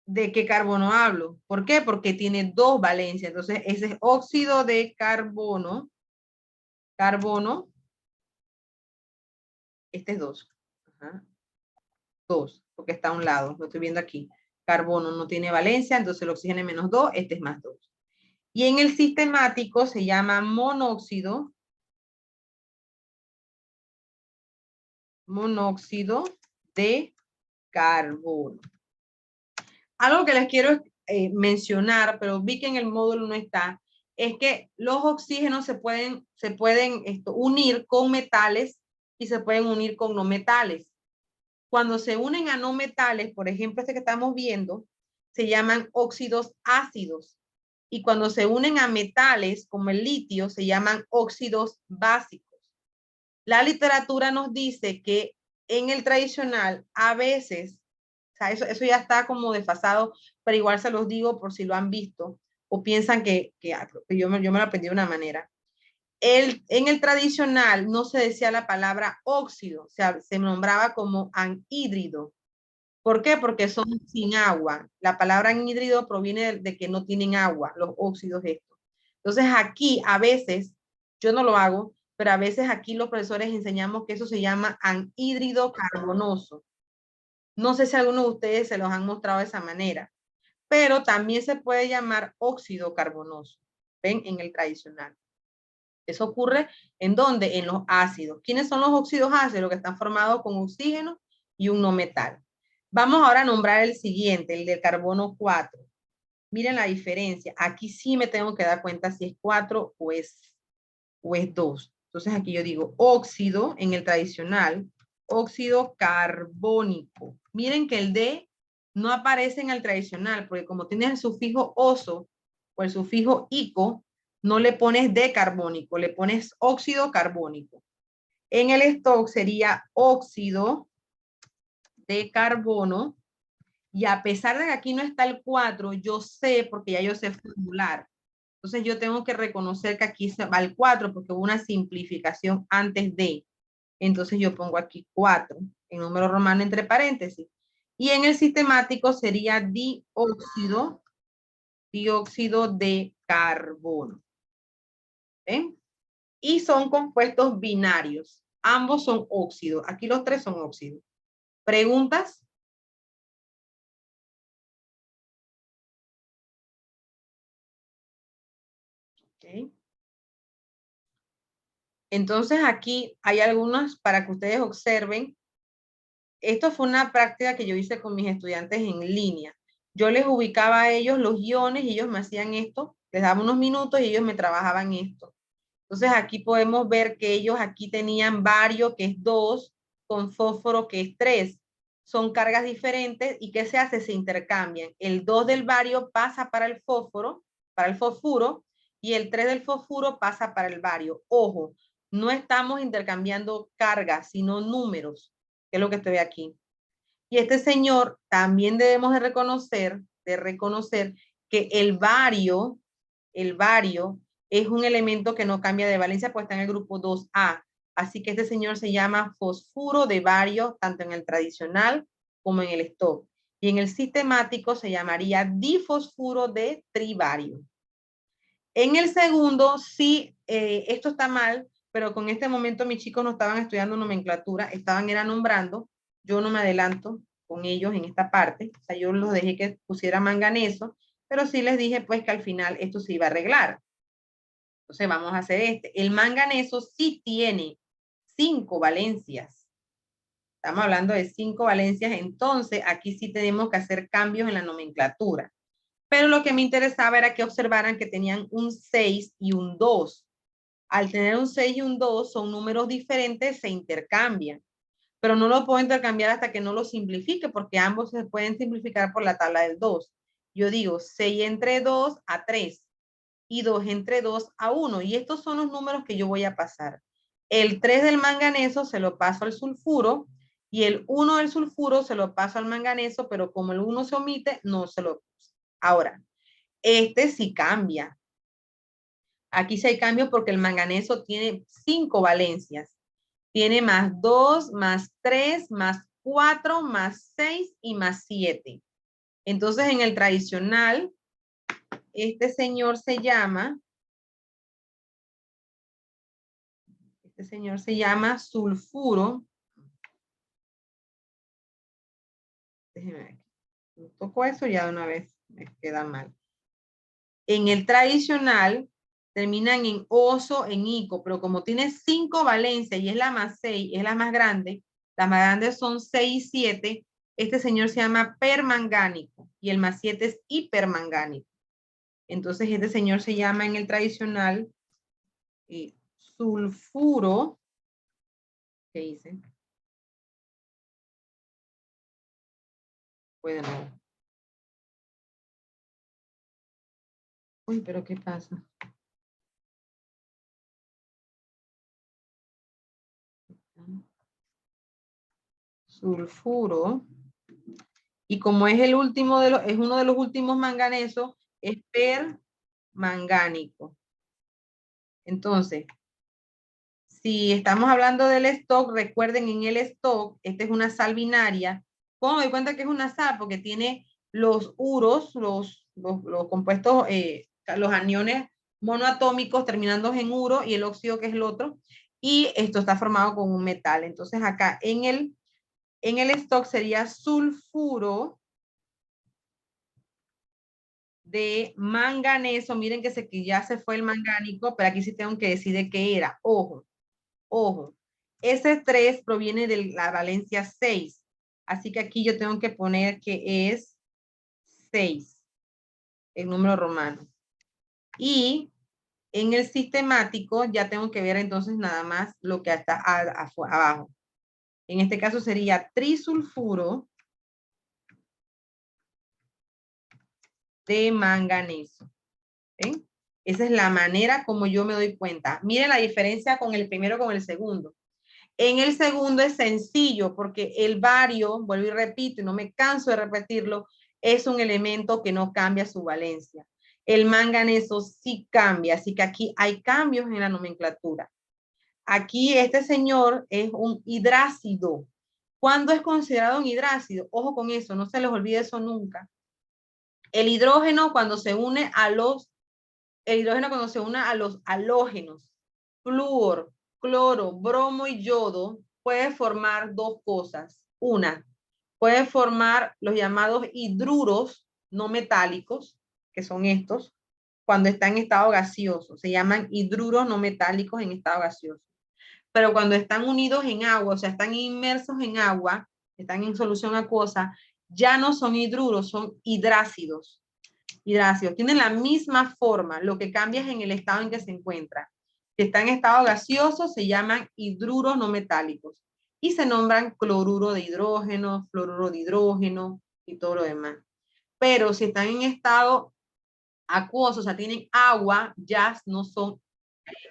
de qué carbono hablo. ¿Por qué? Porque tiene dos valencias. Entonces, ese es óxido de carbono. Este es 2. 2, porque está a un lado. Lo estoy viendo aquí. Carbono no tiene valencia, entonces el oxígeno es -2, este es +2. Y en el sistemático se llama monóxido de carbono. Algo que les quiero mencionar, pero vi que en el módulo no está, es que los oxígenos se pueden unir con metales y se pueden unir con no metales. Cuando se unen a no metales, por ejemplo, este que estamos viendo, se llaman óxidos ácidos. Y cuando se unen a metales, como el litio, se llaman óxidos básicos. La literatura nos dice que en el tradicional, a veces, o sea, eso ya está como desfasado, pero igual se los digo por si lo han visto o piensan que yo me lo aprendí de una manera. En el tradicional no se decía la palabra óxido, o sea, se nombraba como anhídrido. ¿Por qué? Porque son sin agua. La palabra anhídrido proviene de que no tienen agua, los óxidos estos. Entonces aquí a veces, yo no lo hago, pero a veces aquí los profesores enseñamos que eso se llama anhídrido carbonoso. No sé si algunos de ustedes se los han mostrado de esa manera, pero también se puede llamar óxido carbonoso. ¿Ven? En el tradicional. Eso ocurre ¿en dónde? En los ácidos. ¿Quiénes son los óxidos ácidos? Los que están formados con oxígeno y un no metal. Vamos ahora a nombrar el siguiente, el del carbono 4. Miren la diferencia. Aquí sí me tengo que dar cuenta si es 4 o es 2. Entonces aquí yo digo óxido en el tradicional, óxido carbónico. Miren que el D no aparece en el tradicional porque como tiene el sufijo oso o el sufijo ico, no le pones D carbónico, le pones óxido carbónico. En el stock sería óxido de carbono. Y a pesar de que aquí no está el 4, yo sé, porque ya yo sé formular. Entonces yo tengo que reconocer que aquí va el 4 porque hubo una simplificación antes de. Entonces yo pongo aquí 4 en número romano entre paréntesis. Y en el sistemático sería dióxido de carbono. ¿Ven? Y son compuestos binarios. Ambos son óxidos. Aquí los tres son óxidos. ¿Preguntas? Okay. Entonces aquí hay algunas para que ustedes observen. Esto fue una práctica que yo hice con mis estudiantes en línea. Yo les ubicaba a ellos los iones y ellos me hacían esto Les daba unos minutos y ellos me trabajaban esto. Entonces aquí podemos ver que ellos aquí tenían bario, que es 2, con fósforo, que es 3. Son cargas diferentes y ¿qué se hace? Se intercambian. El 2 del bario pasa para el fósforo, y el 3 del fósforo pasa para el bario. Ojo, no estamos intercambiando cargas, sino números, que es lo que estoy aquí. Y este señor también debemos de reconocer que el bario es un elemento que no cambia de valencia, pues está en el grupo 2A. Así que este señor se llama fosfuro de bario, tanto en el tradicional como en el stock. Y en el sistemático se llamaría difosfuro de tribario. En el segundo, sí, esto está mal, pero con este momento mis chicos no estaban estudiando nomenclatura, era nombrando. Yo no me adelanto con ellos en esta parte. O sea, yo los dejé que pusiera manganeso, pero sí les dije pues que al final esto se iba a arreglar. Entonces vamos a hacer este. El manganeso sí tiene 5 valencias. Estamos hablando de 5 valencias, entonces aquí sí tenemos que hacer cambios en la nomenclatura. Pero lo que me interesaba era que observaran que tenían un 6 y un 2. Al tener un 6 y un 2 son números diferentes, se intercambian. Pero no lo puedo intercambiar hasta que no lo simplifique, porque ambos se pueden simplificar por la tabla del 2. Yo digo 6 entre 2 a 3 y 2 entre 2 a 1. Y estos son los números que yo voy a pasar. El 3 del manganeso se lo paso al sulfuro y el 1 del sulfuro se lo paso al manganeso, pero como el 1 se omite, no se lo paso. Ahora, este sí cambia. Aquí sí hay cambio porque el manganeso tiene 5 valencias. Tiene más 2, más 3, más 4, más 6 y más 7. Entonces, en el tradicional, este señor se llama sulfuro. Déjenme ver. No toco eso, ya de una vez me queda mal. En el tradicional, terminan en oso, en ico, pero como tiene 5 valencias y es la más 6, es la más grande, las más grandes son 6 y 7, este señor se llama permangánico y el más 7 es hipermangánico. Entonces este señor se llama en el tradicional sulfuro, ¿qué dice? Pues de nuevo. Uy, pero ¿qué pasa? Sulfuro. Y como es el último es uno de los últimos manganesos, es permangánico. Entonces, si estamos hablando del stock, recuerden en el stock, esta es una sal binaria. ¿Cómo me doy cuenta que es una sal? Porque tiene los uros, los compuestos, los aniones monoatómicos terminando en uro y el óxido que es el otro. Y esto está formado con un metal. Entonces acá en el stock sería sulfuro de manganeso. Miren que ya se fue el mangánico, pero aquí sí tengo que decir de qué era. Ojo, ojo. Ese 3 proviene de la valencia 6. Así que aquí yo tengo que poner que es 6, el número romano. Y en el sistemático ya tengo que ver entonces nada más lo que está abajo. En este caso sería trisulfuro de manganeso. ¿Ven? Esa es la manera como yo me doy cuenta. Miren la diferencia con el primero con el segundo. En el segundo es sencillo porque el bario, vuelvo y repito y no me canso de repetirlo, es un elemento que no cambia su valencia. El manganeso sí cambia, así que aquí hay cambios en la nomenclatura. Aquí este señor es un hidrácido. ¿Cuándo es considerado un hidrácido? Ojo con eso, no se les olvide eso nunca. El hidrógeno cuando se une a los halógenos, flúor, cloro, bromo y yodo, puede formar dos cosas. Una, puede formar los llamados hidruros no metálicos, que son estos, cuando están en estado gaseoso. Se llaman hidruros no metálicos en estado gaseoso. Pero cuando están unidos en agua, o sea, están inmersos en agua, están en solución acuosa, ya no son hidruros, son hidrácidos. hidrácidos. Tienen la misma forma, lo que cambia es en el estado en que se encuentra. Si está en estado gaseoso, se llaman hidruros no metálicos y se nombran cloruro de hidrógeno, fluoruro de hidrógeno y todo lo demás. Pero si están en estado acuoso, o sea, tienen agua, ya no son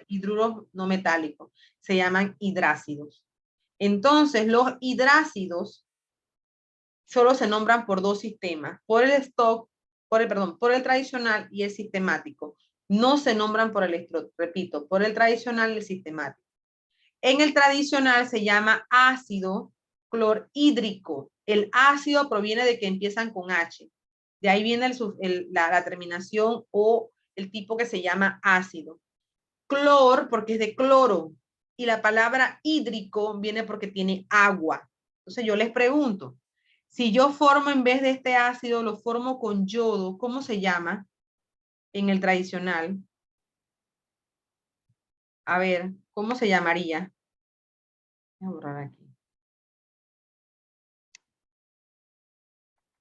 hidruros no metálicos, se llaman hidrácidos. Entonces, los hidrácidos solo se nombran por dos sistemas, por el tradicional y el sistemático. No se nombran por el, repito, por el tradicional y el sistemático. En el tradicional se llama ácido clorhídrico. El ácido proviene de que empiezan con H. De ahí viene la terminación o el tipo que se llama ácido. Clor, porque es de cloro. Y la palabra hídrico viene porque tiene agua. Entonces yo les pregunto, si yo formo en vez de este ácido, lo formo con yodo, ¿cómo se llama en el tradicional? A ver, ¿cómo se llamaría? Voy a borrar aquí.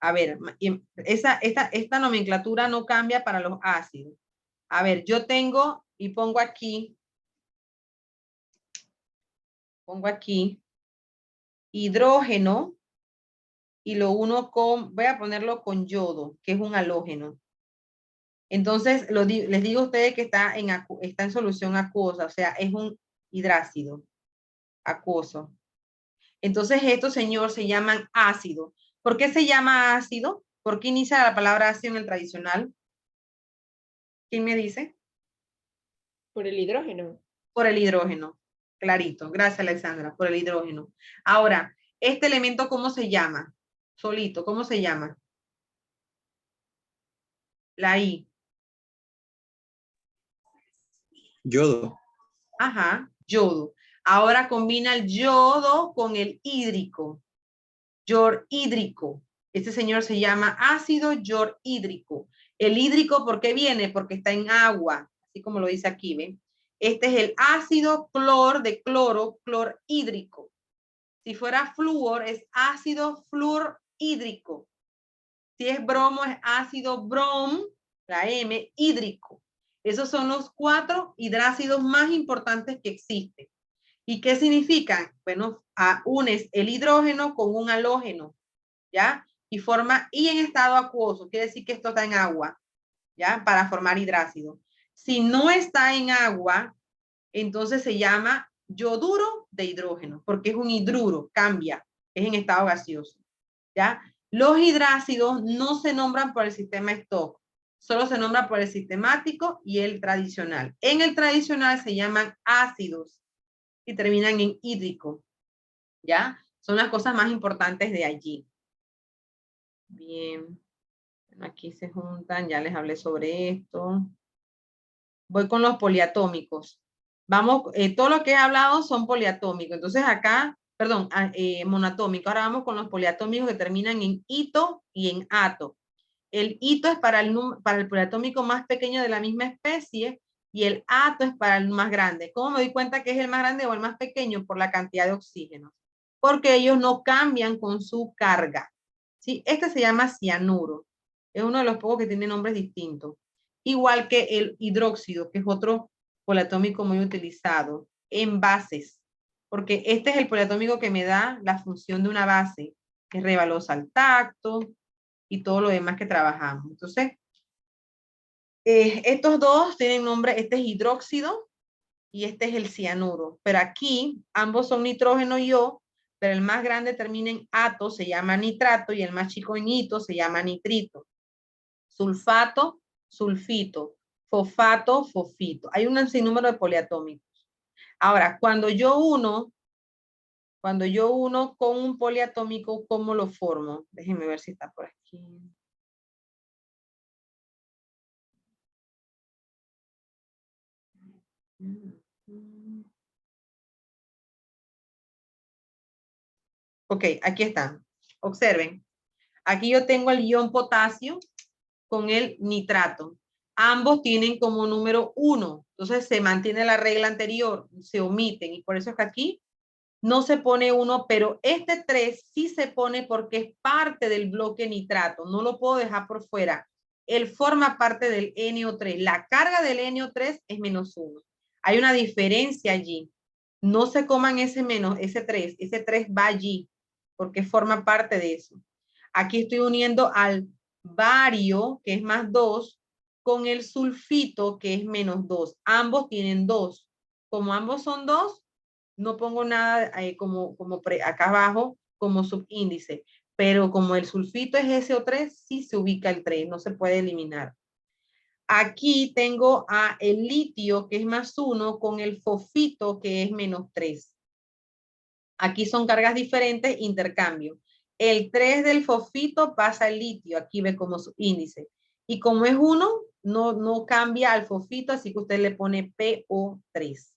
A ver, esta nomenclatura no cambia para los ácidos. A ver, yo tengo y pongo aquí hidrógeno y lo uno con, voy a ponerlo con yodo, que es un halógeno. Entonces, les digo a ustedes que está en solución acuosa, o sea, es un hidrácido acuoso. Entonces, estos, señor, se llaman ácido. ¿Por qué se llama ácido? ¿Por qué inicia la palabra ácido en el tradicional? ¿Quién me dice? Por el hidrógeno. Por el hidrógeno. Clarito. Gracias, Alexandra, por el hidrógeno. Ahora, este elemento, ¿cómo se llama? Solito, ¿cómo se llama? La I. Yodo. Ajá, yodo. Ahora combina el yodo con el hídrico. Yorhídrico. Este señor se llama ácido yorhídrico. El hídrico, ¿por qué viene? Porque está en agua, así como lo dice aquí, ¿ven? Este es el ácido clor de cloro, clorhídrico. Si fuera flúor, es ácido fluorhídrico. Si es bromo, es ácido brom, la M, hídrico. Esos son los 4 hidrácidos más importantes que existen. ¿Y qué significan? Bueno, unes el hidrógeno con un halógeno, ¿ya? Y en estado acuoso, quiere decir que esto está en agua, ¿ya? Para formar hidrácido. Si no está en agua, entonces se llama yoduro de hidrógeno, porque es un hidruro, cambia, es en estado gaseoso, ¿ya? Los hidrácidos no se nombran por el sistema Stock, solo se nombran por el sistemático y el tradicional. En el tradicional se llaman ácidos y terminan en hídrico, ¿ya? Son las cosas más importantes de allí. Bien, aquí se juntan, ya les hablé sobre esto. Voy con los poliatómicos. Vamos, todo lo que he hablado son poliatómicos. Entonces acá, perdón, monoatómicos. Ahora vamos con los poliatómicos que terminan en ito y en ato. El ito es para el poliatómico más pequeño de la misma especie y el ato es para el más grande. ¿Cómo me doy cuenta que es el más grande o el más pequeño? Por la cantidad de oxígeno. Porque ellos no cambian con su carga. ¿Sí? Este se llama cianuro. Es uno de los pocos que tiene nombres distintos. Igual que el hidróxido, que es otro poliatómico muy utilizado en bases. Porque este es el poliatómico que me da la función de una base, que rebalosa al tacto y todo lo demás que trabajamos. Entonces, estos dos tienen nombre, este es hidróxido y este es el cianuro. Pero aquí ambos son nitrógeno y O, pero el más grande termina en ato, se llama nitrato, y el más chico en ito se llama nitrito. Sulfato, sulfito. Fosfato, fosfito. Hay un sinnúmero de poliatómicos. Ahora, cuando yo uno con un poliatómico, ¿cómo lo formo? Déjenme ver si está por aquí. Ok, aquí está. Observen. Aquí yo tengo el ion potasio con el nitrato. Ambos tienen como número 1. Entonces se mantiene la regla anterior, se omiten. Y por eso es que aquí no se pone 1, pero este 3 sí se pone porque es parte del bloque nitrato. No lo puedo dejar por fuera. Él forma parte del NO3. La carga del NO3 es -1. Hay una diferencia allí. No se coman ese 3. Ese 3 va allí porque forma parte de eso. Aquí estoy uniendo al bario, que es +2, con el sulfito, que es -2. Ambos tienen 2. Como ambos son 2, no pongo nada acá abajo como subíndice. Pero como el sulfito es SO3, sí se ubica el 3, no se puede eliminar. Aquí tengo a el litio, que es +1, con el fosfito, que es -3. Aquí son cargas diferentes, intercambio. El 3 del fosfito pasa al litio, aquí ve como su índice. Y como es 1, no cambia al fosfito, así que usted le pone PO3.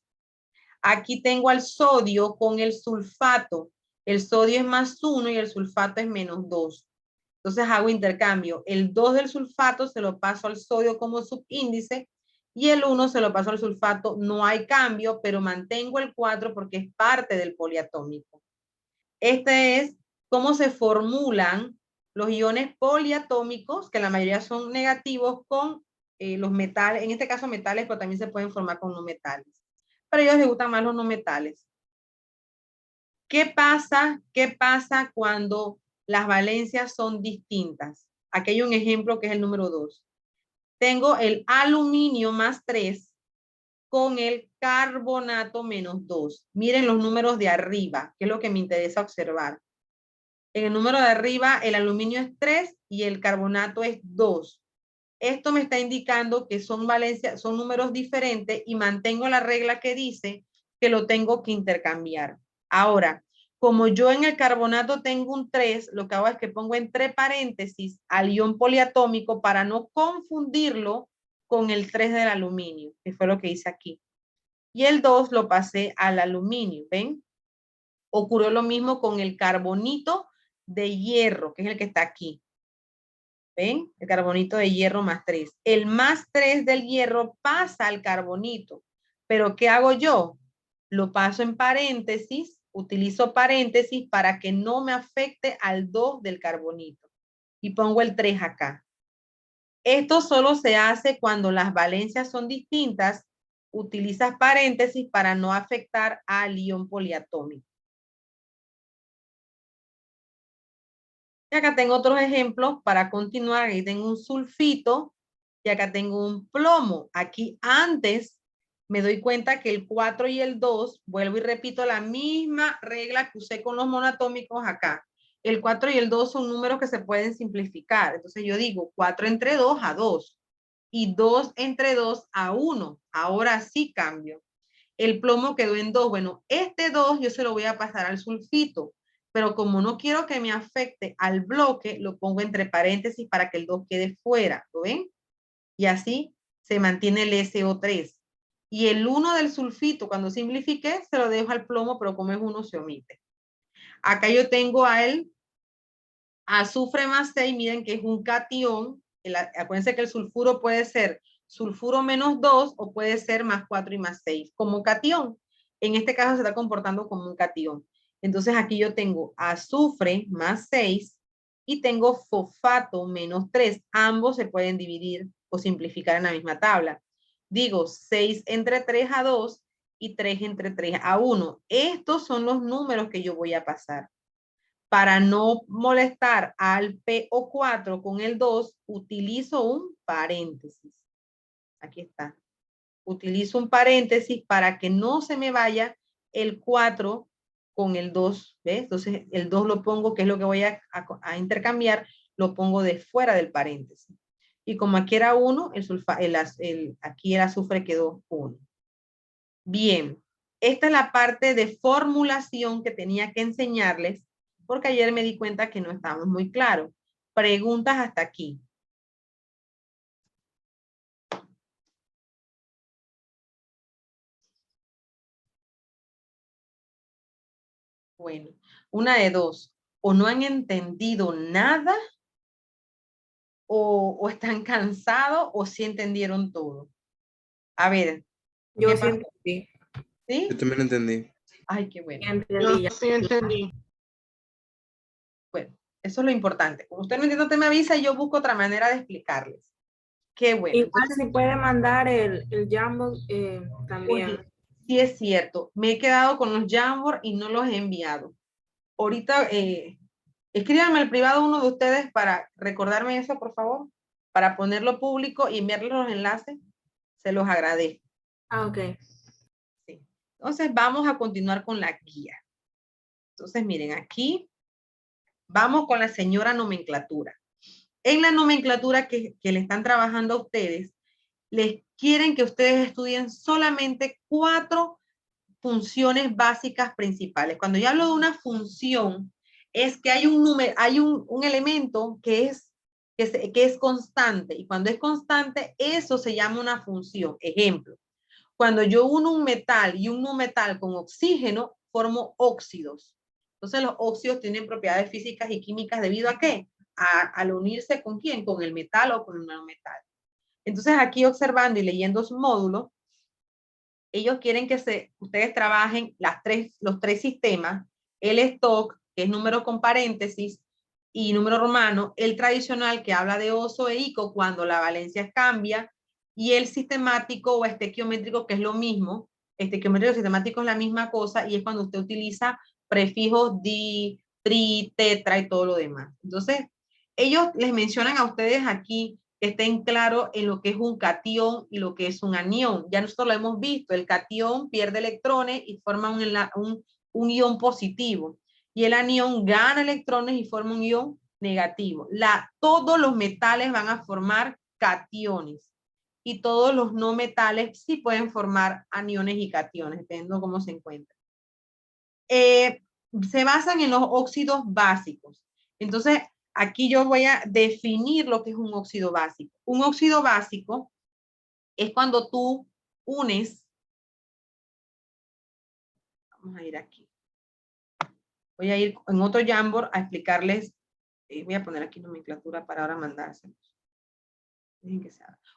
Aquí tengo al sodio con el sulfato. El sodio es +1 y el sulfato es -2. Entonces hago intercambio. El 2 del sulfato se lo paso al sodio como subíndice y el 1 se lo paso al sulfato. No hay cambio, pero mantengo el 4 porque es parte del poliatómico. Este es cómo se formulan los iones poliatómicos, que la mayoría son negativos, con los metales, en este caso metales, pero también se pueden formar con no metales. Pero a ellos les gustan más los no metales. ¿Qué pasa cuando las valencias son distintas? Aquí hay un ejemplo que es el número 2. Tengo el aluminio +3 con el carbonato -2. Miren los números de arriba, que es lo que me interesa observar. En el número de arriba, el aluminio es 3 y el carbonato es 2. Esto me está indicando que son números diferentes y mantengo la regla que dice que lo tengo que intercambiar. Ahora, como yo en el carbonato tengo un 3, lo que hago es que pongo entre paréntesis al ion poliatómico para no confundirlo con el 3 del aluminio, que fue lo que hice aquí. Y el 2 lo pasé al aluminio, ¿ven? Ocurrió lo mismo con el carbonito de hierro, que es el que está aquí. ¿Ven? El carbonito de hierro +3. El +3 del hierro pasa al carbonito. Pero ¿qué hago yo? Lo paso en paréntesis, utilizo paréntesis para que no me afecte al 2 del carbonito. Y pongo el 3 acá. Esto solo se hace cuando las valencias son distintas. Utilizas paréntesis para no afectar al ion poliatómico. Y acá tengo otros ejemplos para continuar. Aquí tengo un sulfito y acá tengo un plomo. Aquí antes me doy cuenta que el 4 y el 2, vuelvo y repito la misma regla que usé con los monoatómicos acá. El 4 y el 2 son números que se pueden simplificar. Entonces yo digo 4 entre 2 a 2 y 2 entre 2 a 1. Ahora sí cambio. El plomo quedó en 2. Bueno, este 2 yo se lo voy a pasar al sulfito. Pero como no quiero que me afecte al bloque, lo pongo entre paréntesis para que el 2 quede fuera, ¿lo ven? Y así se mantiene el SO3. Y el 1 del sulfito, cuando simplifique, se lo dejo al plomo, pero como es 1, se omite. Acá yo tengo a el azufre +6, miren que es un catión. Acuérdense que el sulfuro puede ser sulfuro -2 o puede ser +4 y +6, como catión. En este caso se está comportando como un catión. Entonces aquí yo tengo azufre +6 y tengo fosfato -3. Ambos se pueden dividir o simplificar en la misma tabla. Digo 6 entre 3 a 2 y 3 entre 3 a 1. Estos son los números que yo voy a pasar. Para no molestar al PO4 con el 2, utilizo un paréntesis. Aquí está. Utilizo un paréntesis para que no se me vaya el 4 con el 2, ¿ves? Entonces el 2 lo pongo, que es lo que voy a intercambiar, lo pongo de fuera del paréntesis. Y como aquí era 1, aquí el azufre quedó 1. Bien, esta es la parte de formulación que tenía que enseñarles, porque ayer me di cuenta que no estábamos muy claros. Preguntas hasta aquí. Bueno, una de dos. O no han entendido nada, o están cansados, o sí entendieron todo. A ver. Yo ¿qué sí pasa? entendí. ¿Sí? Yo también entendí. Ay, qué bueno. Entendí. Yo sí entendí. Bueno, eso es lo importante. Como usted no entiende, usted me avisa y yo busco otra manera de explicarles. Qué bueno. Igual Entonces, se puede mandar el Jamboard también. oye, sí es cierto. Me he quedado con los Jamboard y no los he enviado. Ahorita, escríbanme al privado uno de ustedes para recordarme eso, por favor, para ponerlo público y enviarles los enlaces. Se los agradezco. Ah, ok. Sí. Entonces, vamos a continuar con la guía. Entonces, miren, aquí vamos con la señora nomenclatura. En la nomenclatura que le están trabajando a ustedes, les quieren que ustedes estudien solamente 4 funciones básicas principales. Cuando yo hablo de una función, es que hay un número, hay un elemento que es constante, y cuando es constante, eso se llama una función. Ejemplo, cuando yo uno un metal y un no metal con oxígeno, formo óxidos. Entonces los óxidos tienen propiedades físicas y químicas debido a qué? Al unirse con quién, con el metal o con el no metal. Entonces aquí observando y leyendo su módulo, ellos quieren que ustedes trabajen los 3 sistemas, el stock, que es número con paréntesis, y número romano, el tradicional, que habla de oso e ico cuando la valencia cambia, y el sistemático o estequiométrico, que es lo mismo. Estequiométrico y sistemático es la misma cosa, y es cuando usted utiliza prefijos di, tri, tetra y todo lo demás. Entonces, ellos les mencionan a ustedes aquí que estén claros en lo que es un catión y lo que es un anión. Ya nosotros lo hemos visto, el catión pierde electrones y forma un ion positivo, y el anión gana electrones y forma un ion negativo. Todos los metales van a formar cationes, y todos los no metales sí pueden formar aniones y cationes, dependiendo de cómo se encuentren. Se basan en los óxidos básicos. Entonces, aquí yo voy a definir lo que es un óxido básico. Un óxido básico es cuando tú unes, vamos a ir aquí, voy a ir en otro Jamboard a explicarles, voy a poner aquí nomenclatura para ahora mandárselos.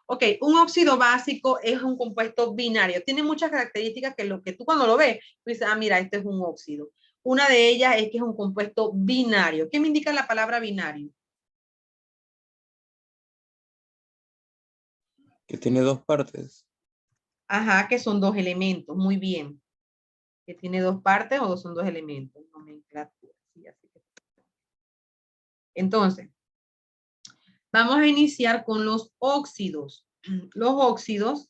Ok, un óxido básico es un compuesto binario. Tiene muchas características que tú cuando lo ves, tú dices, ah, mira, este es un óxido. Una de ellas es que es un compuesto binario. ¿Qué me indica la palabra binario? Que tiene 2 partes. Ajá, que son 2 elementos. Muy bien. Que tiene 2 partes o son 2 elementos. Nomenclatura. Sí, así que. Entonces, vamos a iniciar con los óxidos. Los óxidos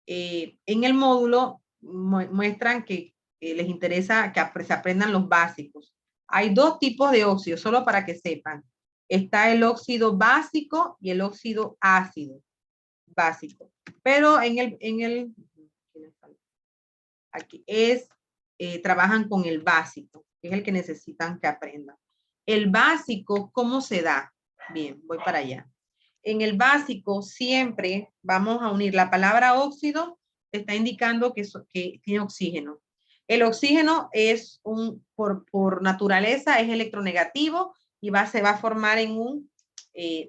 en el módulo muestran que les interesa que se aprendan los básicos. Hay 2 tipos de óxidos, solo para que sepan. Está el óxido básico y el óxido ácido básico. Pero aquí trabajan con el básico, que es el que necesitan que aprendan. El básico, ¿cómo se da? Bien, voy para allá. En el básico siempre vamos a unir la palabra óxido, está indicando que tiene oxígeno. El oxígeno es por naturaleza es electronegativo y se va a formar en un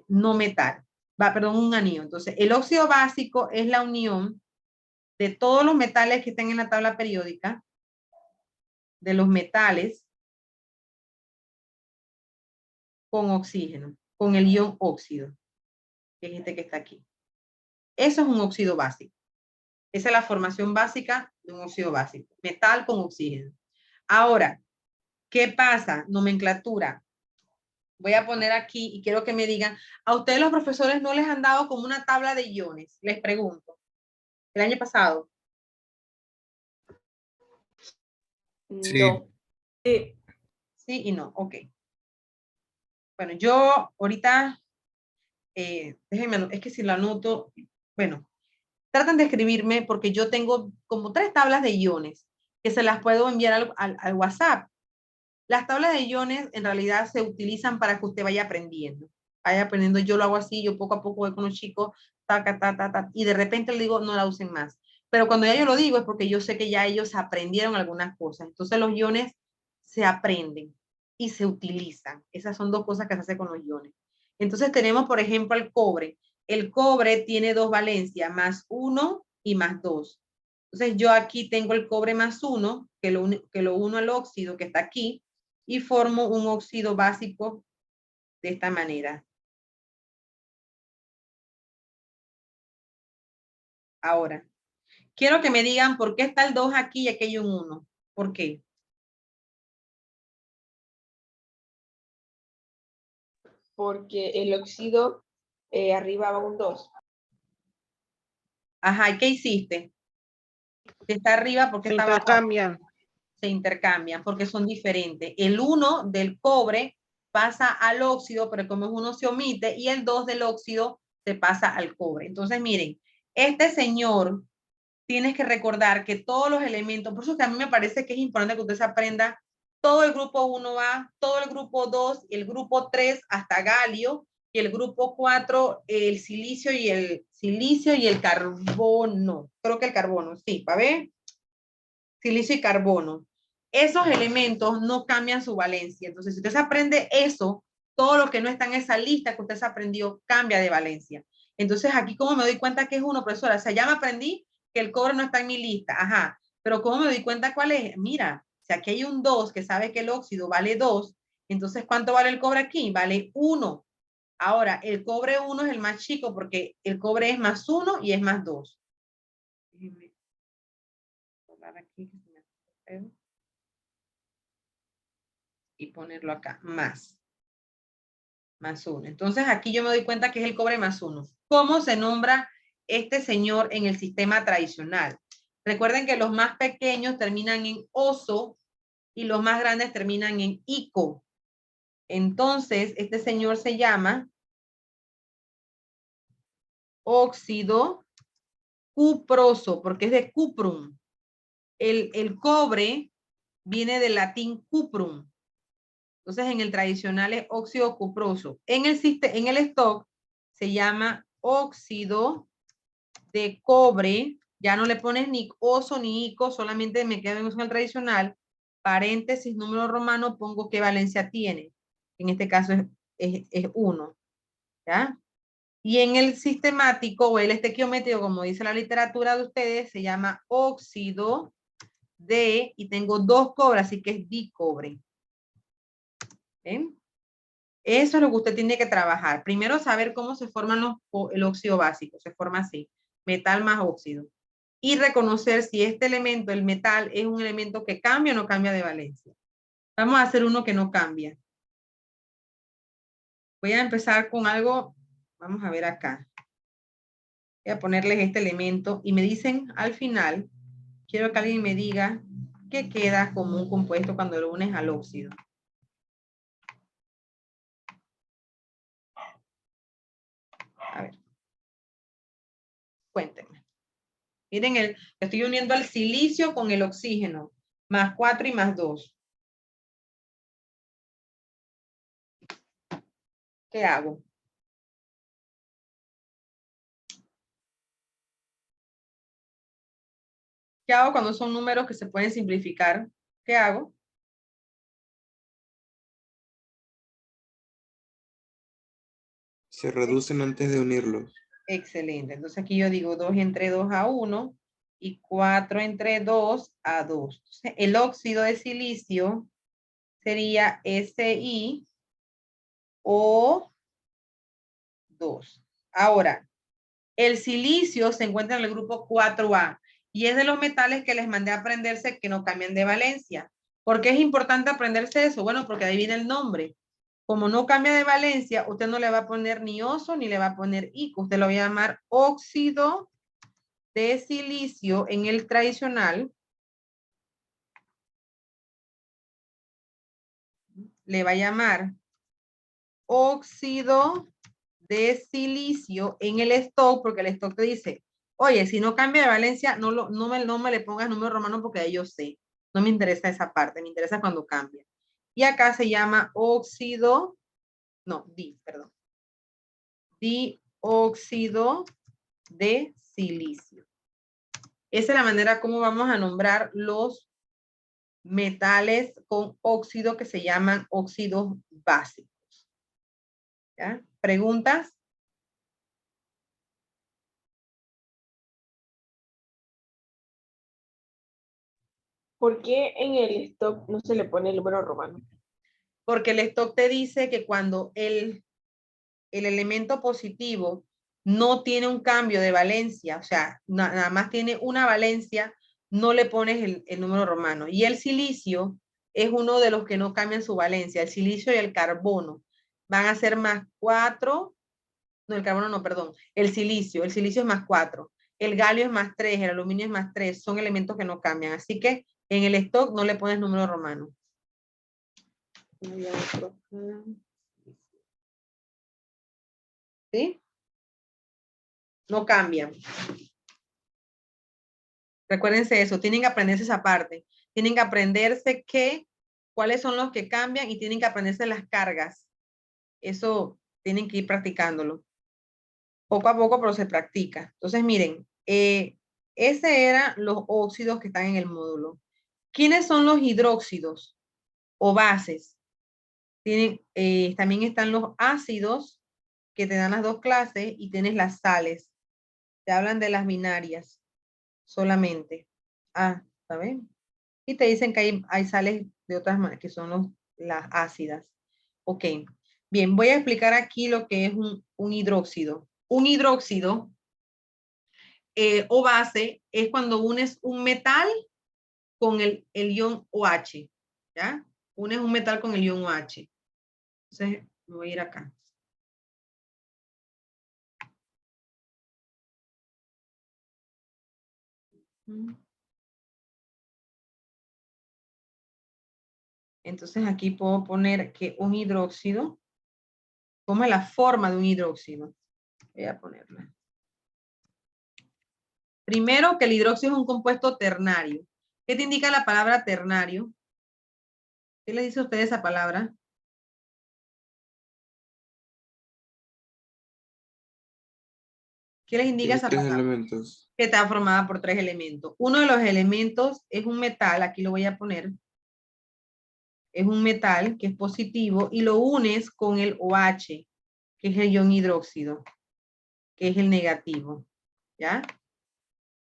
no metal, un anión. Entonces, el óxido básico es la unión de todos los metales que estén en la tabla periódica, de los metales con oxígeno, con el ion óxido, que es este que está aquí. Eso es un óxido básico. Esa es la formación básica de un óxido básico, metal con oxígeno. Ahora, ¿qué pasa? Nomenclatura. Voy a poner aquí y quiero que me digan, ¿a ustedes los profesores no les han dado como una tabla de iones? Les pregunto. El año pasado. Sí. No. Sí. Sí y no, ok. Bueno, yo ahorita, déjenme, es que si lo anoto, bueno, tratan de escribirme porque yo tengo como 3 tablas de iones que se las puedo enviar al WhatsApp. Las tablas de iones en realidad se utilizan para que usted vaya aprendiendo. Vaya aprendiendo, yo lo hago así, yo poco a poco voy con los chicos, taca, ta, ta, ta, y de repente le digo, no la usen más. Pero cuando ya yo lo digo es porque yo sé que ya ellos aprendieron algunas cosas. Entonces los iones se aprenden y se utilizan. Esas son 2 cosas que se hacen con los iones. Entonces tenemos, por ejemplo, el cobre. El cobre tiene 2 valencias, +1 y +2. Entonces yo aquí tengo el cobre +1, que lo uno al óxido que está aquí, y formo un óxido básico de esta manera. Ahora, quiero que me digan por qué está el 2 aquí y aquí hay un 1. ¿Por qué? Porque el óxido arriba va un 2. Ajá, ¿y qué hiciste? Si está arriba, ¿por qué Se está abajo? intercambian. Se intercambian porque son diferentes. El 1 del cobre pasa al óxido, pero como es 1 se omite, y el 2 del óxido se pasa al cobre. Entonces, miren, este señor, tienes que recordar que todos los elementos, por eso que a mí me parece que es importante que usted se aprenda todo el grupo 1A, todo el grupo 2, el grupo 3 hasta galio, y el grupo 4, el silicio y el carbono. Creo que el carbono, sí, para ver. Silicio y carbono. Esos elementos no cambian su valencia. Entonces, si usted se aprende eso, todo lo que no está en esa lista que usted se aprendió cambia de valencia. Entonces, aquí como me doy cuenta que es 1, profesora, o sea, ya me aprendí que el cobre no está en mi lista, ajá, pero ¿cómo me doy cuenta cuál es? Mira, si aquí hay un 2 que sabe que el óxido vale 2, entonces ¿cuánto vale el cobre aquí? Vale 1. Ahora, el cobre 1 es el más chico porque el cobre es más 1 y es más 2. Déjenme borrar aquí que se me hace y ponerlo acá, más 1. Entonces aquí yo me doy cuenta que es el cobre más 1. ¿Cómo se nombra este señor en el sistema tradicional? Recuerden que los más pequeños terminan en oso y los más grandes terminan en ico. Entonces, este señor se llama óxido cuproso, porque es de cuprum. El cobre viene del latín cuprum. Entonces, en el tradicional es óxido cuproso. En el stock se llama óxido de cobre. Ya no le pones ni oso ni ico, solamente me quedo en el tradicional. Paréntesis, número romano, pongo qué valencia tiene. En este caso es 1. ¿Ya? Y en el sistemático o el estequiométrico, como dice la literatura de ustedes, se llama óxido de, y tengo 2 cobres, así que es dicobre. ¿Ven? Eso es lo que usted tiene que trabajar. Primero saber cómo se forman el óxido básico. Se forma así, metal más óxido. Y reconocer si este elemento, el metal, es un elemento que cambia o no cambia de valencia. Vamos a hacer uno que no cambia. Voy a empezar con algo, vamos a ver acá. Voy a ponerles este elemento y me dicen al final, quiero que alguien me diga qué queda como un compuesto cuando lo unes al óxido. A ver. Cuéntenme. Miren, estoy uniendo el silicio con el oxígeno. Más 4 y más 2. ¿Qué hago? ¿Qué hago cuando son números que se pueden simplificar? ¿Qué hago? Se reducen antes de unirlos. Excelente. Entonces aquí yo digo 2 entre 2 a 1 y 4 entre 2 a 2. Entonces, el óxido de silicio sería SiO2. Ahora, el silicio se encuentra en el grupo 4A y es de los metales que les mandé a aprenderse que no cambian de valencia. ¿Por qué es importante aprenderse eso? Bueno, porque ahí viene el nombre. Como no cambia de valencia, usted no le va a poner ni oso ni le va a poner ico. Usted lo va a llamar óxido de silicio en el tradicional. Le va a llamar óxido de silicio en el stock, porque el stock te dice, oye, si no cambia de valencia, no me le pongas número romano porque ahí yo sé. No me interesa esa parte, me interesa cuando cambia. Y acá se llama óxido, no, perdón. Dióxido de silicio. Esa es la manera como vamos a nombrar los metales con óxido que se llaman óxidos básicos. ¿Ya? ¿Preguntas? ¿Por qué en el stock no se le pone el número romano? Porque el stock te dice que cuando el elemento positivo no tiene un cambio de valencia, o sea, nada más tiene una valencia, no le pones el número romano. Y el silicio es uno de los que no cambian su valencia. El silicio y el carbono van a ser más 4. No, el carbono no, perdón. El silicio es más 4. El galio es más 3, el aluminio es más 3. Son elementos que no cambian. Así que en el stock no le pones número romano. ¿Sí? No cambian. Recuérdense eso, tienen que aprenderse esa parte. Tienen que aprenderse cuáles son los que cambian y tienen que aprenderse las cargas. Eso tienen que ir practicándolo. Poco a poco, pero se practica. Entonces, miren, ese eran los óxidos que están en el módulo. ¿Quiénes son los hidróxidos o bases? También están los ácidos, que te dan las dos clases, y tienes las sales. Te hablan de las binarias solamente. ¿Saben? Y te dicen que hay sales de otras que son las ácidas. Ok. Bien, voy a explicar aquí lo que es un hidróxido. Un hidróxido o base es cuando unes un metal con el ion OH. ¿Ya? Unes un metal con el ion OH. Entonces, me voy a ir acá. Entonces aquí puedo poner que un hidróxido, ¿cómo es la forma de un hidróxido? Voy a ponerla. Primero, que el hidróxido es un compuesto ternario. ¿Qué te indica la palabra ternario? ¿Qué le dice a usted esa palabra? ¿Qué les indica Tiene esa 3 palabra? elementos. Que está formada por 3 elementos. Uno de los elementos es un metal, aquí lo voy a poner. Es un metal que es positivo y lo unes con el OH, que es el ion hidróxido, que es el negativo. ¿Ya?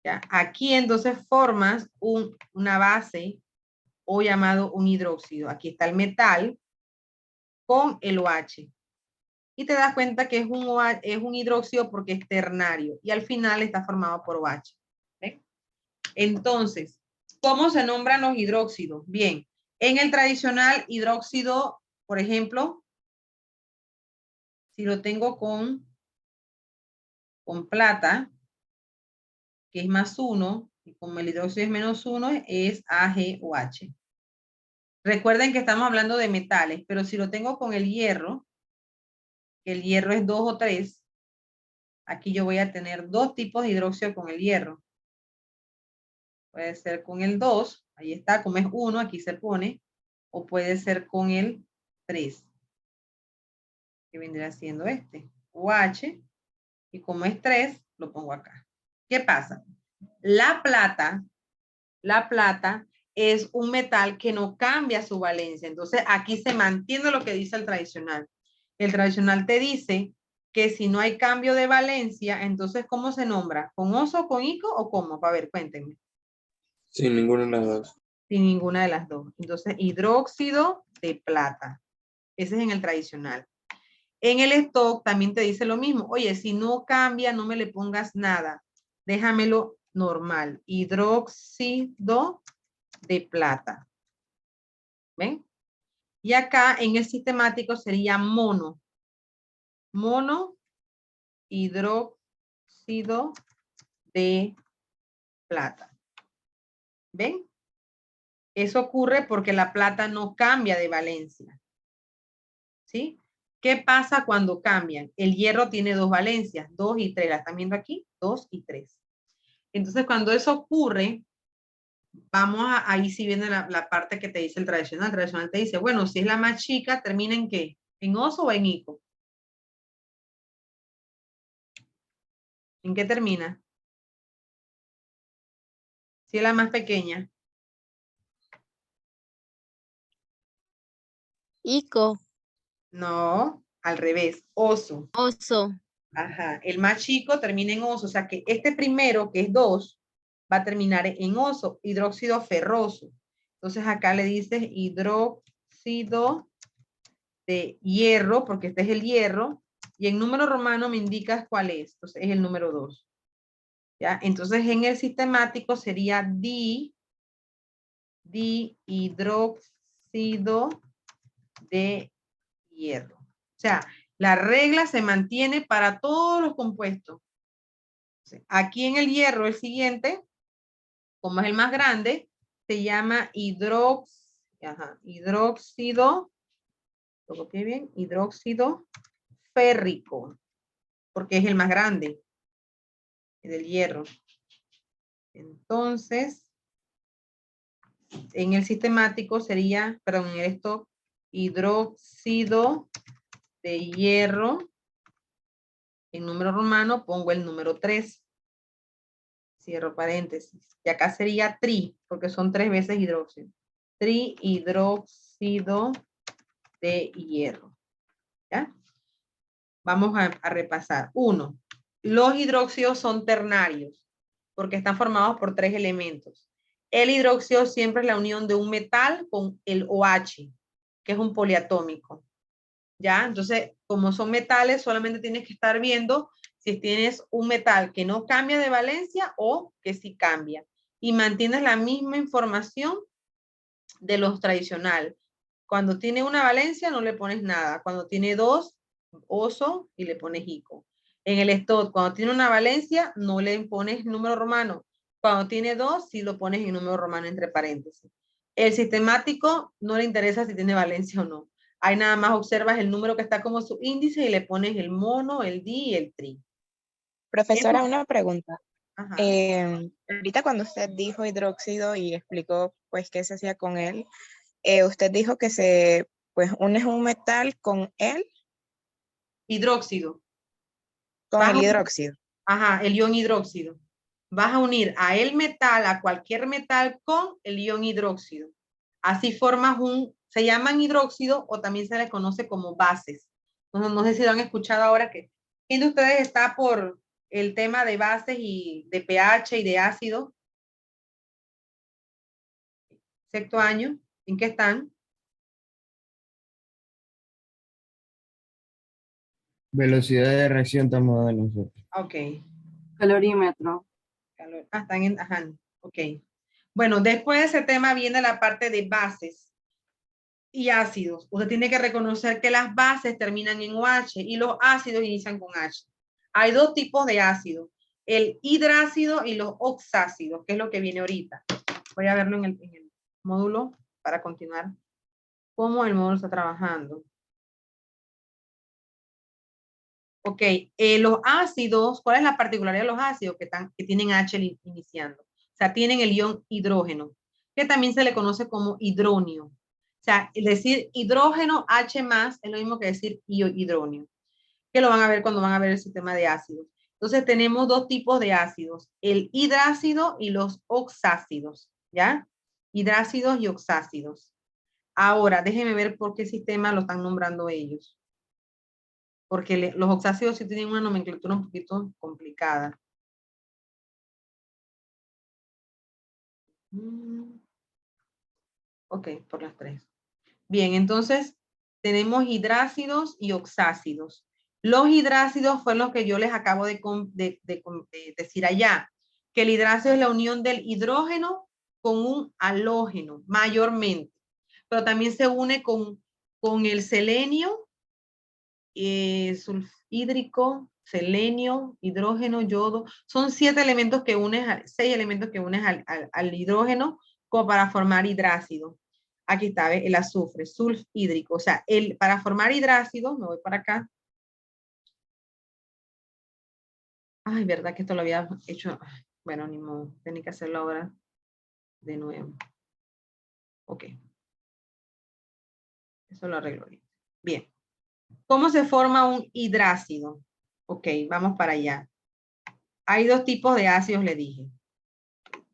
¿Ya? Aquí entonces formas una base o llamado un hidróxido. Aquí está el metal con el OH. Y te das cuenta que es un hidróxido porque es ternario y al final está formado por OH. ¿Ven? Entonces, ¿cómo se nombran los hidróxidos? Bien, en el tradicional hidróxido, por ejemplo, si lo tengo con plata, que es más 1, y como el hidróxido es menos 1, es AgOH. Recuerden que estamos hablando de metales, pero si lo tengo con el hierro, que el hierro es 2 o 3, aquí yo voy a tener 2 tipos de hidróxido con el hierro. Puede ser con el 2, ahí está, como es 1, aquí se pone, o puede ser con el 3, que vendría siendo este, OH, y como es 3, lo pongo acá. ¿Qué pasa? La plata es un metal que no cambia su valencia, entonces aquí se mantiene lo que dice el tradicional. El tradicional te dice que si no hay cambio de valencia, entonces ¿cómo se nombra? ¿Con oso, con ico o cómo? A ver, cuéntenme. Sin ninguna de las dos. Sin ninguna de las dos. Entonces, hidróxido de plata. Ese es en el tradicional. En el stock también te dice lo mismo. Oye, si no cambia, no me le pongas nada. Déjamelo normal. Hidróxido de plata. ¿Ven? Y acá en el sistemático sería mono. Mono, hidróxido de plata. ¿Ven? Eso ocurre porque la plata no cambia de valencia. ¿Sí? ¿Qué pasa cuando cambian? El hierro tiene 2 valencias, 2 y 3. ¿La están viendo aquí? 2 y 3. Entonces, cuando eso ocurre, ahí sí viene la parte que te dice el tradicional. El tradicional te dice, bueno, si es la más chica, ¿termina en qué? ¿En oso o en ico? ¿En qué termina? Si es la más pequeña. Ico, No, al revés, oso. oso, Ajá, el más chico termina en oso, o sea que este primero, que es 2, va a terminar en oso, hidróxido ferroso. Entonces acá le dices hidróxido de hierro, porque este es el hierro, y en número romano me indicas cuál es. Entonces es el número 2. ¿Ya? Entonces en el sistemático sería dihidróxido de hierro. O sea, la regla se mantiene para todos los compuestos. Aquí en el hierro, el siguiente, como es el más grande, se llama hidróxido, lo copié bien, hidróxido férrico, porque es el más grande del hierro. Entonces, en el sistemático sería, perdón, en el stock, hidróxido de hierro. En número romano pongo el número 3. Cierro paréntesis. Y acá sería tri, porque son 3 veces hidróxido. Trihidróxido de hierro. ¿Ya? Vamos a repasar. 1. Los hidróxidos son ternarios, porque están formados por 3 elementos. El hidróxido siempre es la unión de un metal con el OH, que es un poliatómico. ¿Ya? Entonces, como son metales, solamente tienes que estar viendo si tienes un metal que no cambia de valencia o que sí cambia. Y mantienes la misma información de los tradicionales. Cuando tiene una valencia no le pones nada. Cuando tiene 2, oso y le pones ico. En el STOT, cuando tiene una valencia no le pones número romano. Cuando tiene 2, sí lo pones en número romano entre paréntesis. El sistemático no le interesa si tiene valencia o no. Ahí nada más observas el número que está como su índice y le pones el mono, el di y el tri. Profesora, una pregunta. Ajá. Ahorita cuando usted dijo hidróxido y explicó pues qué se hacía con él, usted dijo que se pues une un metal con él, Hidróxido. con el hidróxido. Ajá, el ion hidróxido. Vas a unir a el metal, a cualquier metal con el ion hidróxido. Así formas se llaman hidróxido o también se les conoce como bases. No sé si lo han escuchado ahora ¿quién de ustedes está por el tema de bases y de pH y de ácido? Sexto año, ¿en qué están? Velocidad de reacción estamos de nosotros. Ok. Calorímetro. Están en, ajá, ok. Bueno, después de ese tema viene la parte de bases y ácidos. Usted tiene que reconocer que las bases terminan en OH y los ácidos inician con H. Hay 2 tipos de ácidos, el hidrácido y los oxácidos, que es lo que viene ahorita. Voy a verlo en el módulo para continuar cómo el módulo está trabajando. Ok, los ácidos, ¿cuál es la particularidad de los ácidos? Que tienen H iniciando. O sea, tienen el ion hidrógeno, que también se le conoce como hidronio. O sea, decir hidrógeno H más es lo mismo que decir hidronio, que lo van a ver cuando van a ver el sistema de ácidos. Entonces tenemos 2 tipos de ácidos, el hidrácido y los oxácidos, ¿ya? Hidrácidos y oxácidos. Ahora, déjenme ver por qué sistema lo están nombrando ellos. Porque los oxácidos sí tienen una nomenclatura un poquito complicada. Ok, por las 3. Bien, entonces tenemos hidrácidos y oxácidos. Los hidrácidos fue lo que yo les acabo de decir allá, que el hidrácido es la unión del hidrógeno con un halógeno, mayormente, pero también se une con el selenio, sulfhídrico, selenio, hidrógeno, yodo. Son 7 elementos que unes, 6 elementos que unes al hidrógeno como para formar hidrácido. Aquí está, ¿ves? El azufre, sulfhídrico. O sea, para formar hidrácido, me voy para acá. Ay, verdad que esto lo había hecho. Bueno, ni modo, tenía que hacerlo ahora de nuevo. Ok. Eso lo arreglo ahorita. Bien. ¿Cómo se forma un hidrácido? Ok, vamos para allá. Hay 2 tipos de ácidos, le dije.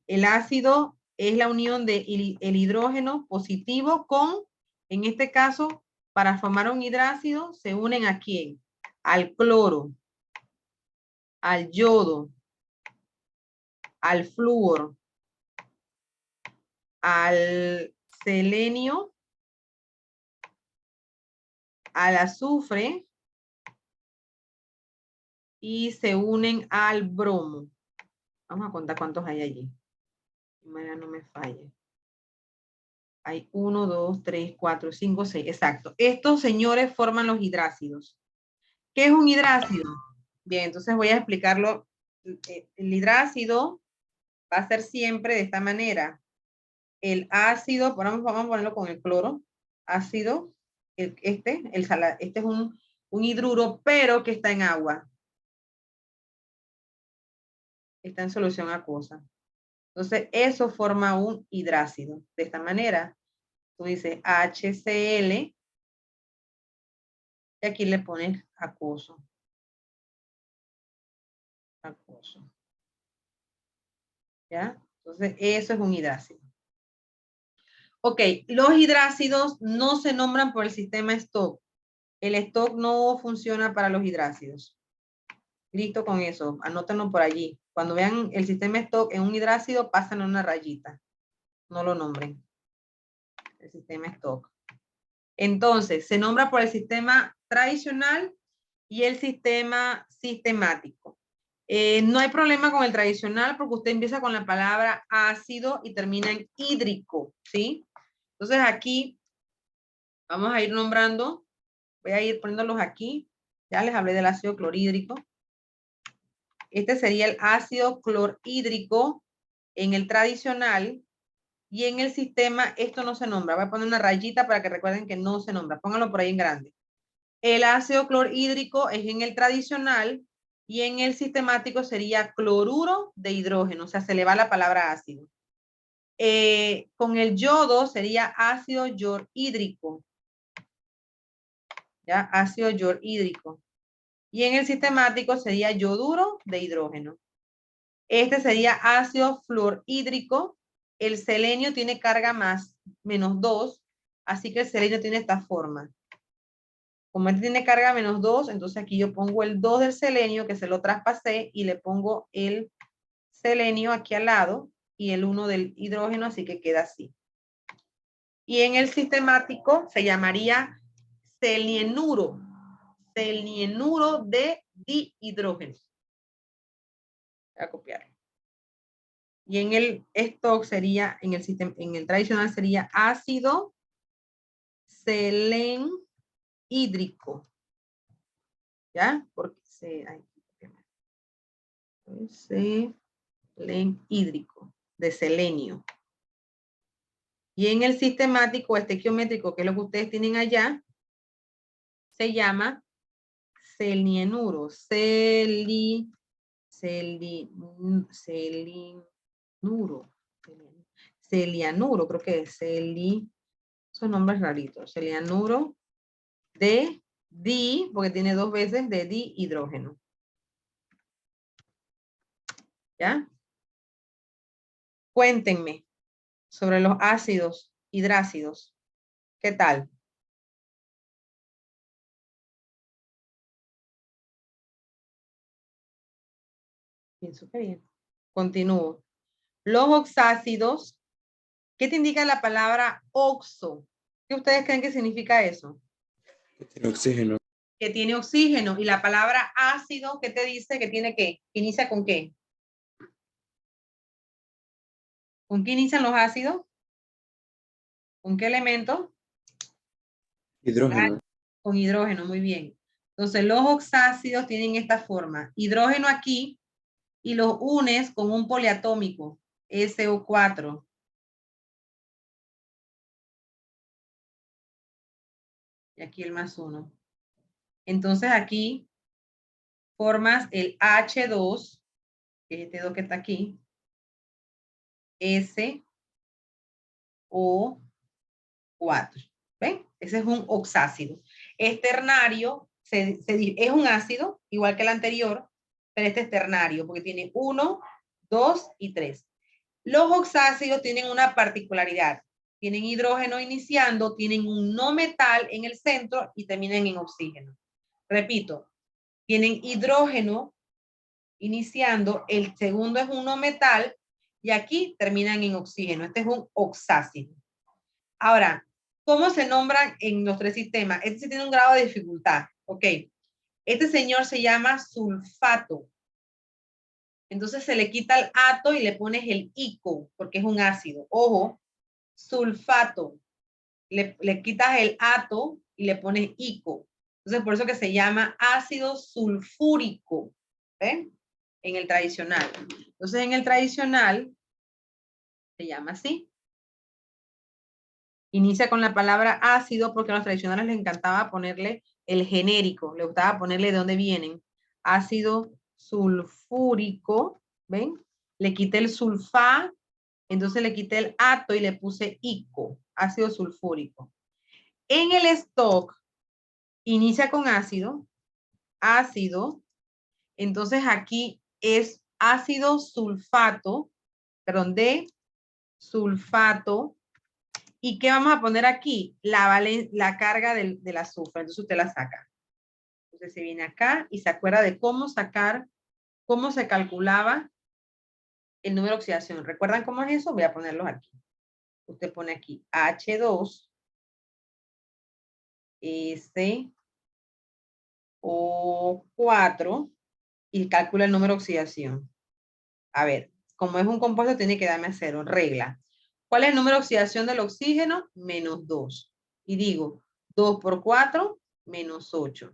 El ácido es la unión del hidrógeno positivo con, en este caso, para formar un hidrácido, se unen ¿a quién? Al cloro, al yodo, al flúor, al selenio, al azufre y se unen al bromo. Vamos a contar cuántos hay allí. María, no me falle. Hay 1, 2, 3, 4, 5, 6. Exacto. Estos señores forman los hidrácidos. ¿Qué es un hidrácido? Bien, entonces voy a explicarlo. El hidrácido va a ser siempre de esta manera. El ácido, vamos a ponerlo con el cloro. Ácido, este es un hidruro, pero que está en agua. Está en solución acuosa. Entonces, eso forma un hidrácido. De esta manera, tú dices HCl y aquí le pones acuoso. Acuoso. ¿Ya? Entonces, eso es un hidrácido. Ok, los hidrácidos no se nombran por el sistema Stock. El Stock no funciona para los hidrácidos. Listo con eso, anótenlo por allí. Cuando vean el sistema Stock en un hidrácido, pasan una rayita. No lo nombren. El sistema Stock. Entonces, se nombra por el sistema tradicional y el sistema sistemático. No hay problema con el tradicional porque usted empieza con la palabra ácido y termina en hídrico, ¿sí? Entonces aquí vamos a ir nombrando, voy a ir poniéndolos aquí. Ya les hablé del ácido clorhídrico. Este sería el ácido clorhídrico en el tradicional y en el sistema esto no se nombra. Voy a poner una rayita para que recuerden que no se nombra. Pónganlo por ahí en grande. El ácido clorhídrico es en el tradicional y en el sistemático sería cloruro de hidrógeno, o sea, se le va la palabra ácido. Con el yodo sería ácido yorhídrico. ¿Ya? Ácido yorhídrico. Y en el sistemático sería yoduro de hidrógeno. Este sería ácido fluorhídrico. El selenio tiene carga más, -2, así que el selenio tiene esta forma. Como este tiene carga -2, entonces aquí yo pongo el 2 del selenio que se lo traspasé y le pongo el selenio aquí al lado y el 1 del hidrógeno, así que queda así. Y en el sistemático se llamaría selienuro, selienuro de dihidrógeno. Voy a copiarlo. Y en el stock sería, en el tradicional sería ácido selenhídrico. ¿Ya? Porque selenhídrico, de selenio. Y en el sistemático, estequiométrico, que es lo que ustedes tienen allá, se llama selienuro. Selianuro, creo que es esos nombres raritos. Selianuro de porque tiene 2 veces de dihidrógeno. ¿Ya? Cuéntenme sobre los ácidos hidrácidos. ¿Qué tal? Pienso que bien. Continúo. Los oxácidos, ¿qué te indica la palabra oxo? ¿Qué ustedes creen que significa eso? Que tiene oxígeno. Que tiene oxígeno. Y la palabra ácido, ¿qué te dice? Que tiene qué? ¿Inicia con qué? ¿Con qué inician los ácidos? ¿Con qué elemento? Hidrógeno. Con hidrógeno, muy bien. Entonces, los oxácidos tienen esta forma. Hidrógeno aquí y los unes con un poliatómico, SO4. Y aquí el +1. Entonces, aquí formas el H2, que es este 2 que está aquí, SO4. ¿Ven? Ese es un oxácido. Es ternario, es un ácido, igual que el anterior, pero este es ternario, porque tiene 1, 2 y 3. Los oxácidos tienen una particularidad. Tienen hidrógeno iniciando, tienen un no metal en el centro y terminan en oxígeno. Repito, tienen hidrógeno iniciando, el segundo es un no metal y aquí terminan en oxígeno. Este es un oxácido. Ahora, ¿cómo se nombran en los 3 sistemas? Este sí tiene un grado de dificultad. Ok. Este señor se llama sulfato. Entonces se le quita el ato y le pones el ico, porque es un ácido. Ojo, sulfato. Le quitas el ato y le pones ico. Entonces por eso que se llama ácido sulfúrico. ¿Ven? En el tradicional. Entonces en el tradicional se llama así. Inicia con la palabra ácido porque a los tradicionales les encantaba ponerle el genérico. Le gustaba ponerle de dónde vienen. Ácido sulfúrico. ¿Ven? Le quité el sulfá. Entonces le quité el ato y le puse ico. Ácido sulfúrico. En el stock inicia con ácido. Ácido. Entonces aquí es ácido sulfato. Perdón, de sulfato. ¿Y qué vamos a poner aquí? La carga del azufre. Entonces usted la saca. Entonces se viene acá y se acuerda de cómo sacar, cómo se calculaba el número de oxidación. ¿Recuerdan cómo es eso? Voy a ponerlos aquí. Usted pone aquí H2, SO4 y calcula el número de oxidación. A ver, como es un compuesto, tiene que darme a 0. Regla. ¿Cuál es el número de oxidación del oxígeno? -2. Y digo, 2 por 4, -8.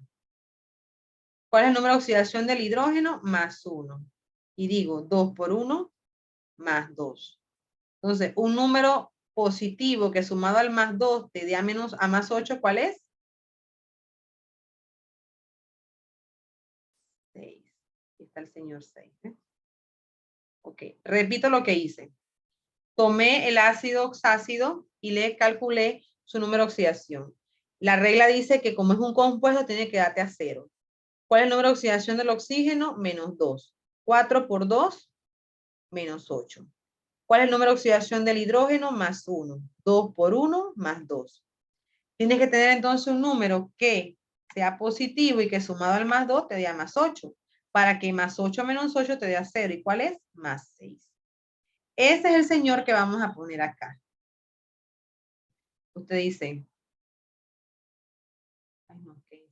¿Cuál es el número de oxidación del hidrógeno? +1. Y digo, 2 por 1, +2. Entonces, un número positivo que sumado al +2 te dé a +8, ¿cuál es? 6. Aquí está el señor 6. Ok, repito lo que hice. Tomé el ácido oxácido y le calculé su número de oxidación. La regla dice que como es un compuesto, tiene que darte a 0. ¿Cuál es el número de oxidación del oxígeno? -2. 4 por 2, -8. ¿Cuál es el número de oxidación del hidrógeno? +1. 2 por 1, +2. Tienes que tener entonces un número que sea positivo y que sumado al +2 te dé a +8. Para que +8 menos 8 te dé a 0. ¿Y cuál es? +6. Ese es el señor que vamos a poner acá. Usted dice. Ay, no, ¿qué es?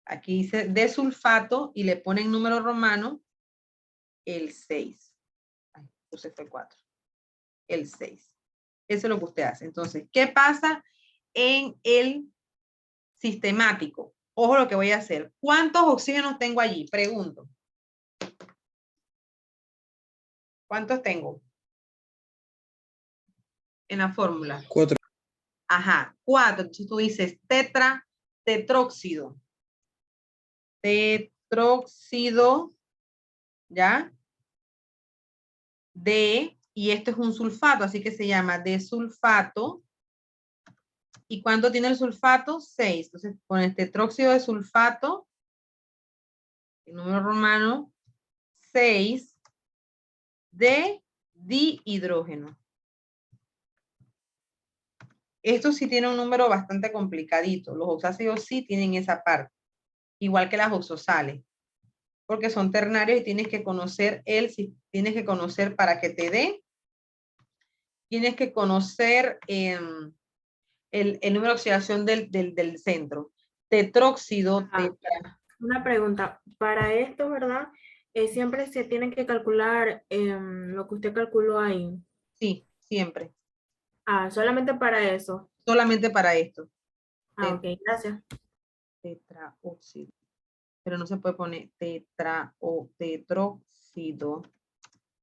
Aquí dice de sulfato y le ponen número romano el 6. Ay, entonces fue 4. El 6. Eso es lo que usted hace. Entonces, ¿qué pasa en el sistemático? Ojo lo que voy a hacer. ¿Cuántos oxígenos tengo allí? Pregunto. ¿Cuántos tengo? En la fórmula. 4. Ajá, 4. Entonces tú dices tetróxido. Tetróxido, ¿ya? Y esto es un sulfato, así que se llama desulfato. ¿Y cuánto tiene el sulfato? 6. Entonces pones tetróxido de sulfato, el número romano, 6 de dihidrógeno. Esto sí tiene un número bastante complicadito. Los oxácidos sí tienen esa parte, igual que las oxosales, porque son ternarios y tienes que conocer tienes que conocer para que te dé, tienes que conocer el número de oxidación del centro. Tetróxido, Una pregunta, para esto, ¿verdad? Siempre se tiene que calcular lo que usted calculó ahí. sí, siempre. Solamente para eso. Solamente para esto. Ok, gracias. Tetraóxido. Pero no se puede poner tetróxido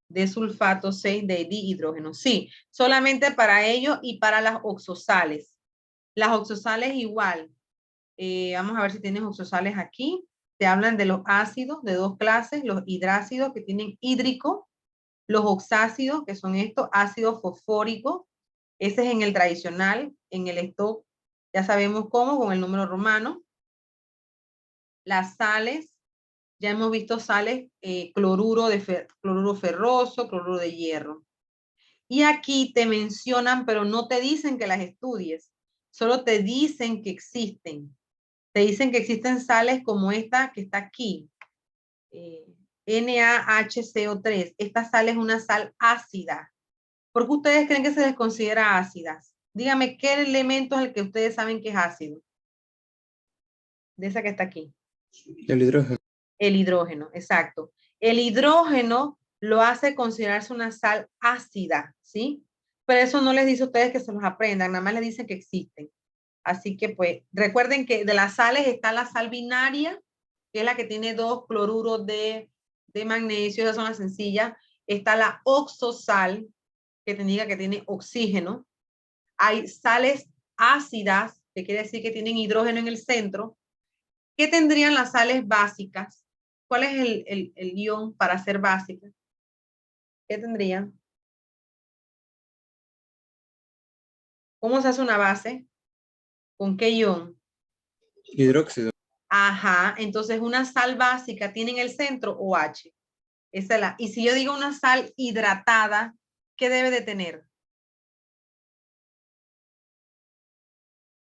de sulfato 6 de dihidrógeno. Sí, solamente para ello y para las oxosales. Las oxosales igual. Vamos a ver si tienes oxosales aquí. Te hablan de los ácidos de 2 clases, los hidrácidos que tienen hídrico, los oxácidos que son estos, ácido fosfórico. Ese es en el tradicional, en el stock ya sabemos cómo, con el número romano. Las sales, ya hemos visto sales, cloruro ferroso, cloruro de hierro. Y aquí te mencionan, pero no te dicen que las estudies, solo te dicen que existen. Te dicen que existen sales como esta que está aquí, NaHCO3. Esta sal es una sal ácida, ¿Por qué ustedes creen que se les considera ácidas? Dígame, ¿qué elemento es el que ustedes saben que es ácido? De esa que está aquí. El hidrógeno. El hidrógeno, exacto. El hidrógeno lo hace considerarse una sal ácida, ¿sí? Pero eso no les dice a ustedes que se los aprendan, nada más les dicen que existen. Así que pues, recuerden que de las sales está la sal binaria, que es la que tiene 2 cloruros de magnesio, esas son las sencillas. Está la oxosal, que te diga que tiene oxígeno. Hay sales ácidas, que quiere decir que tienen hidrógeno en el centro. ¿Qué tendrían las sales básicas? ¿Cuál es el ion para ser básica? ¿Qué tendrían? ¿Cómo se hace una base? ¿Con qué ion? Hidróxido. Ajá, entonces una sal básica tiene en el centro OH. Esa es la. Y si yo digo una sal hidratada, ¿qué debe de tener?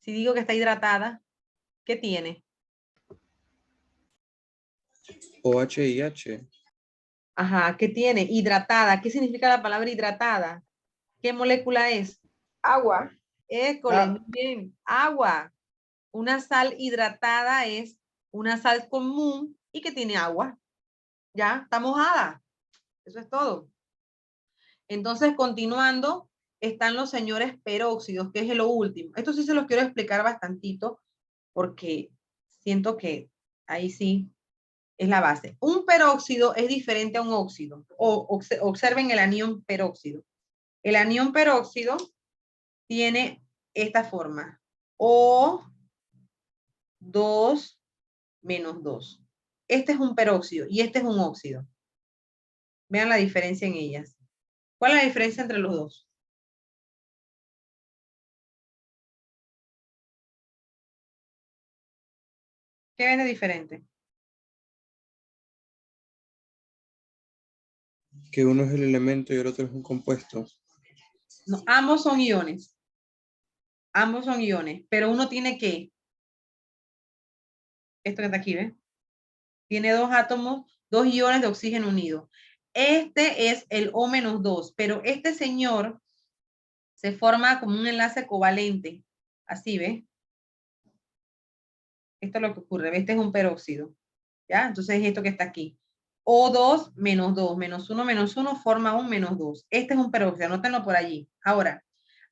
Si digo que está hidratada, ¿qué tiene? OH y H. Ajá, ¿qué tiene? Hidratada. ¿Qué significa la palabra hidratada? ¿Qué molécula es? Agua. École, muy bien. Agua. Una sal hidratada es una sal común y que tiene agua. Ya, está mojada. Eso es todo. Entonces, continuando, están los señores peróxidos, que es lo último. Esto sí se los quiero explicar bastantito porque siento que ahí sí es la base. Un peróxido es diferente a un óxido. Observen el anión peróxido. El anión peróxido tiene esta forma. O2 menos 2. Este es un peróxido y este es un óxido. Vean la diferencia en ellas. ¿Cuál es la diferencia entre los dos? ¿Qué ven de diferente? Que uno es el elemento y el otro es un compuesto. No, ambos son iones. Ambos son iones, pero uno tiene que, esto que está aquí, ¿ves? Tiene 2 átomos, 2 iones de oxígeno unidos. Este es el O-2, pero este señor se forma como un enlace covalente. Así, ¿ves? Esto es lo que ocurre. Este es un peróxido. ¿Ya? Entonces, esto que está aquí. O2 menos 2, menos 1 forma un menos 2. Este es un peróxido, anótenlo por allí. Ahora,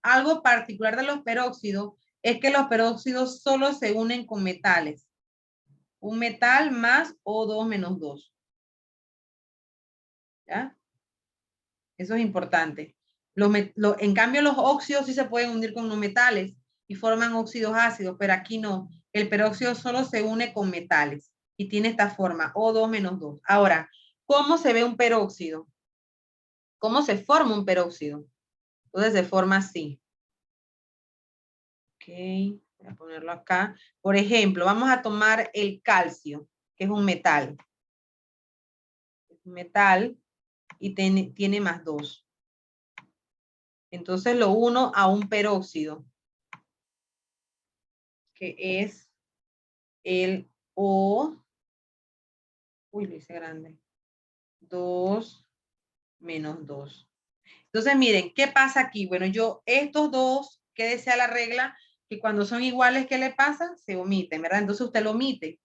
algo particular de los peróxidos es que los peróxidos solo se unen con metales. Un metal más O2 menos 2. ¿Ya? Eso es importante. En cambio, los óxidos sí se pueden unir con los metales y forman óxidos ácidos, pero aquí no. El peróxido solo se une con metales y tiene esta forma, O2 menos 2. Ahora, ¿cómo se ve un peróxido? ¿Cómo se forma un peróxido? Entonces se forma así. Ok, voy a ponerlo acá. Por ejemplo, vamos a tomar el calcio, que es un metal. Es un metal y tiene más 2. Entonces lo uno a un peróxido, que es el O, uy, lo hice grande, 2 menos 2. Entonces, miren, ¿qué pasa aquí? Bueno, estos dos, ¿qué desea la regla? Que cuando son iguales, ¿qué le pasa? Se omiten, ¿verdad? Entonces usted lo omite,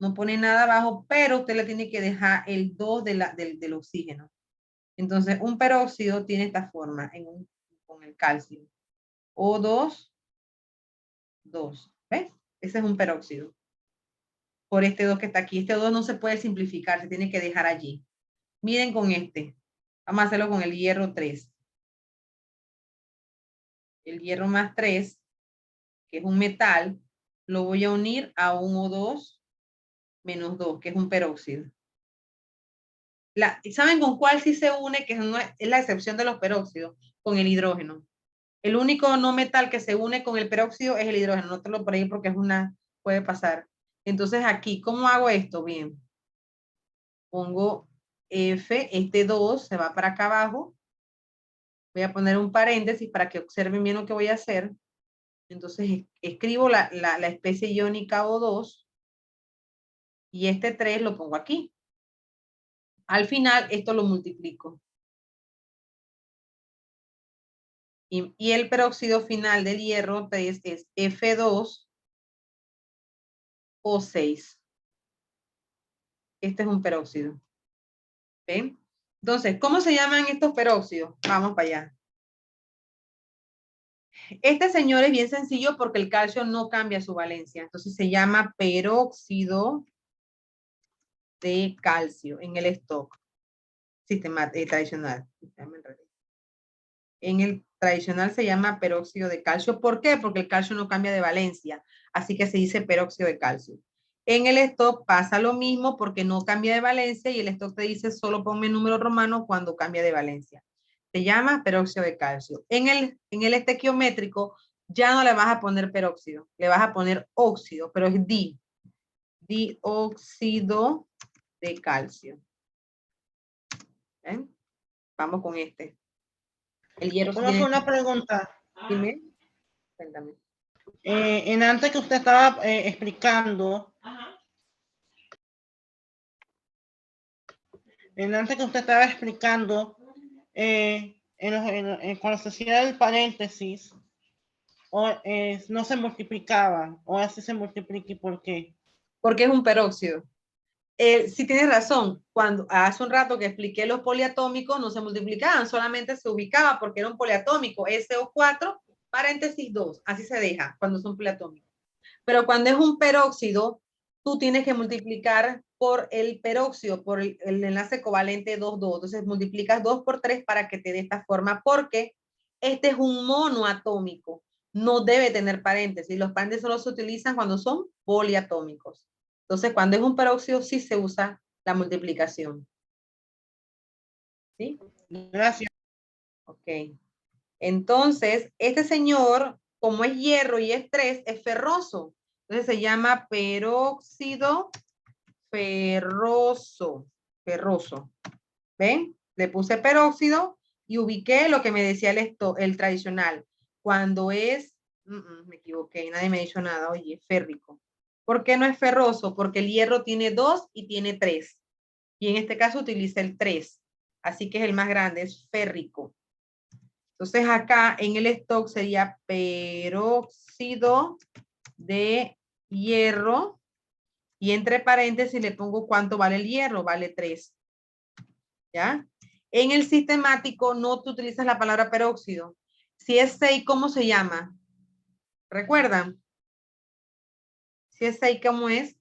no pone nada abajo, pero usted le tiene que dejar el 2 del oxígeno. Entonces, un peróxido tiene esta forma con el calcio. O2, 2. ¿Ves? Ese es un peróxido. Por este 2 que está aquí. Este 2 no se puede simplificar, se tiene que dejar allí. Miren con este. Vamos a hacerlo con el hierro 3. El hierro más 3, que es un metal, lo voy a unir a un O2 menos 2, que es un peróxido. ¿Saben con cuál sí se une? Que es la excepción de los peróxidos, con el hidrógeno. El único no metal que se une con el peróxido es el hidrógeno. Nótalo por ahí porque puede pasar. Entonces aquí, ¿cómo hago esto? Bien. Pongo F, este 2 se va para acá abajo. Voy a poner un paréntesis para que observen bien lo que voy a hacer. Entonces escribo la especie iónica O2 y este 3 lo pongo aquí. Al final esto lo multiplico. Y el peróxido final del hierro 3 es F2O6. Este es un peróxido. ¿Ven? Entonces, ¿cómo se llaman estos peróxidos? Vamos para allá. Este, señor, es bien sencillo porque el calcio no cambia su valencia. Entonces se llama peróxido de calcio en el stock sistema tradicional. En el tradicional se llama peróxido de calcio. ¿Por qué? Porque el calcio no cambia de valencia. Así que se dice peróxido de calcio. En el stock pasa lo mismo porque no cambia de valencia y el stock te dice solo ponme número romano cuando cambia de valencia. Se llama peróxido de calcio. En el estequiométrico ya no le vas a poner peróxido, le vas a poner óxido, pero es dióxido de calcio. ¿Ven? Vamos con este. El hierro ¿Puedo hacer una pregunta? Dime. Cuéntame. En antes que usted estaba explicando, cuando se hacía el paréntesis, no se multiplicaba, o así se multiplica, ¿y por qué? Porque es un peróxido. Sí tienes razón, cuando hace un rato que expliqué los poliatómicos no se multiplicaban, solamente se ubicaba porque era un poliatómico, SO4, paréntesis 2, así se deja cuando son poliatómicos. Pero cuando es un peróxido, tú tienes que multiplicar por el peróxido, por el enlace covalente 2,2. Entonces multiplicas 2 por 3 para que te dé esta forma, porque este es un monoatómico, no debe tener paréntesis. Los paréntesis solo se utilizan cuando son poliatómicos. Entonces, cuando es un peróxido, sí se usa la multiplicación. ¿Sí? Gracias. Ok. Entonces, este señor, como es hierro y es 3, es ferroso. Entonces se llama peróxido ferroso. Ferroso. ¿Ven? Le puse peróxido y ubiqué lo que me decía el tradicional. Cuando es, me equivoqué, nadie me ha dicho nada. Oye, férrico. ¿Por qué no es ferroso? Porque el hierro tiene 2 y tiene 3. Y en este caso utiliza el 3. Así que es el más grande, es férrico. Entonces acá en el stock sería peróxido de hierro. Y entre paréntesis le pongo cuánto vale el hierro. Vale 3. ¿Ya? En el sistemático no te utilizas la palabra peróxido. Si es 6, ¿cómo se llama? ¿Recuerdan? Si es 6, ¿cómo es?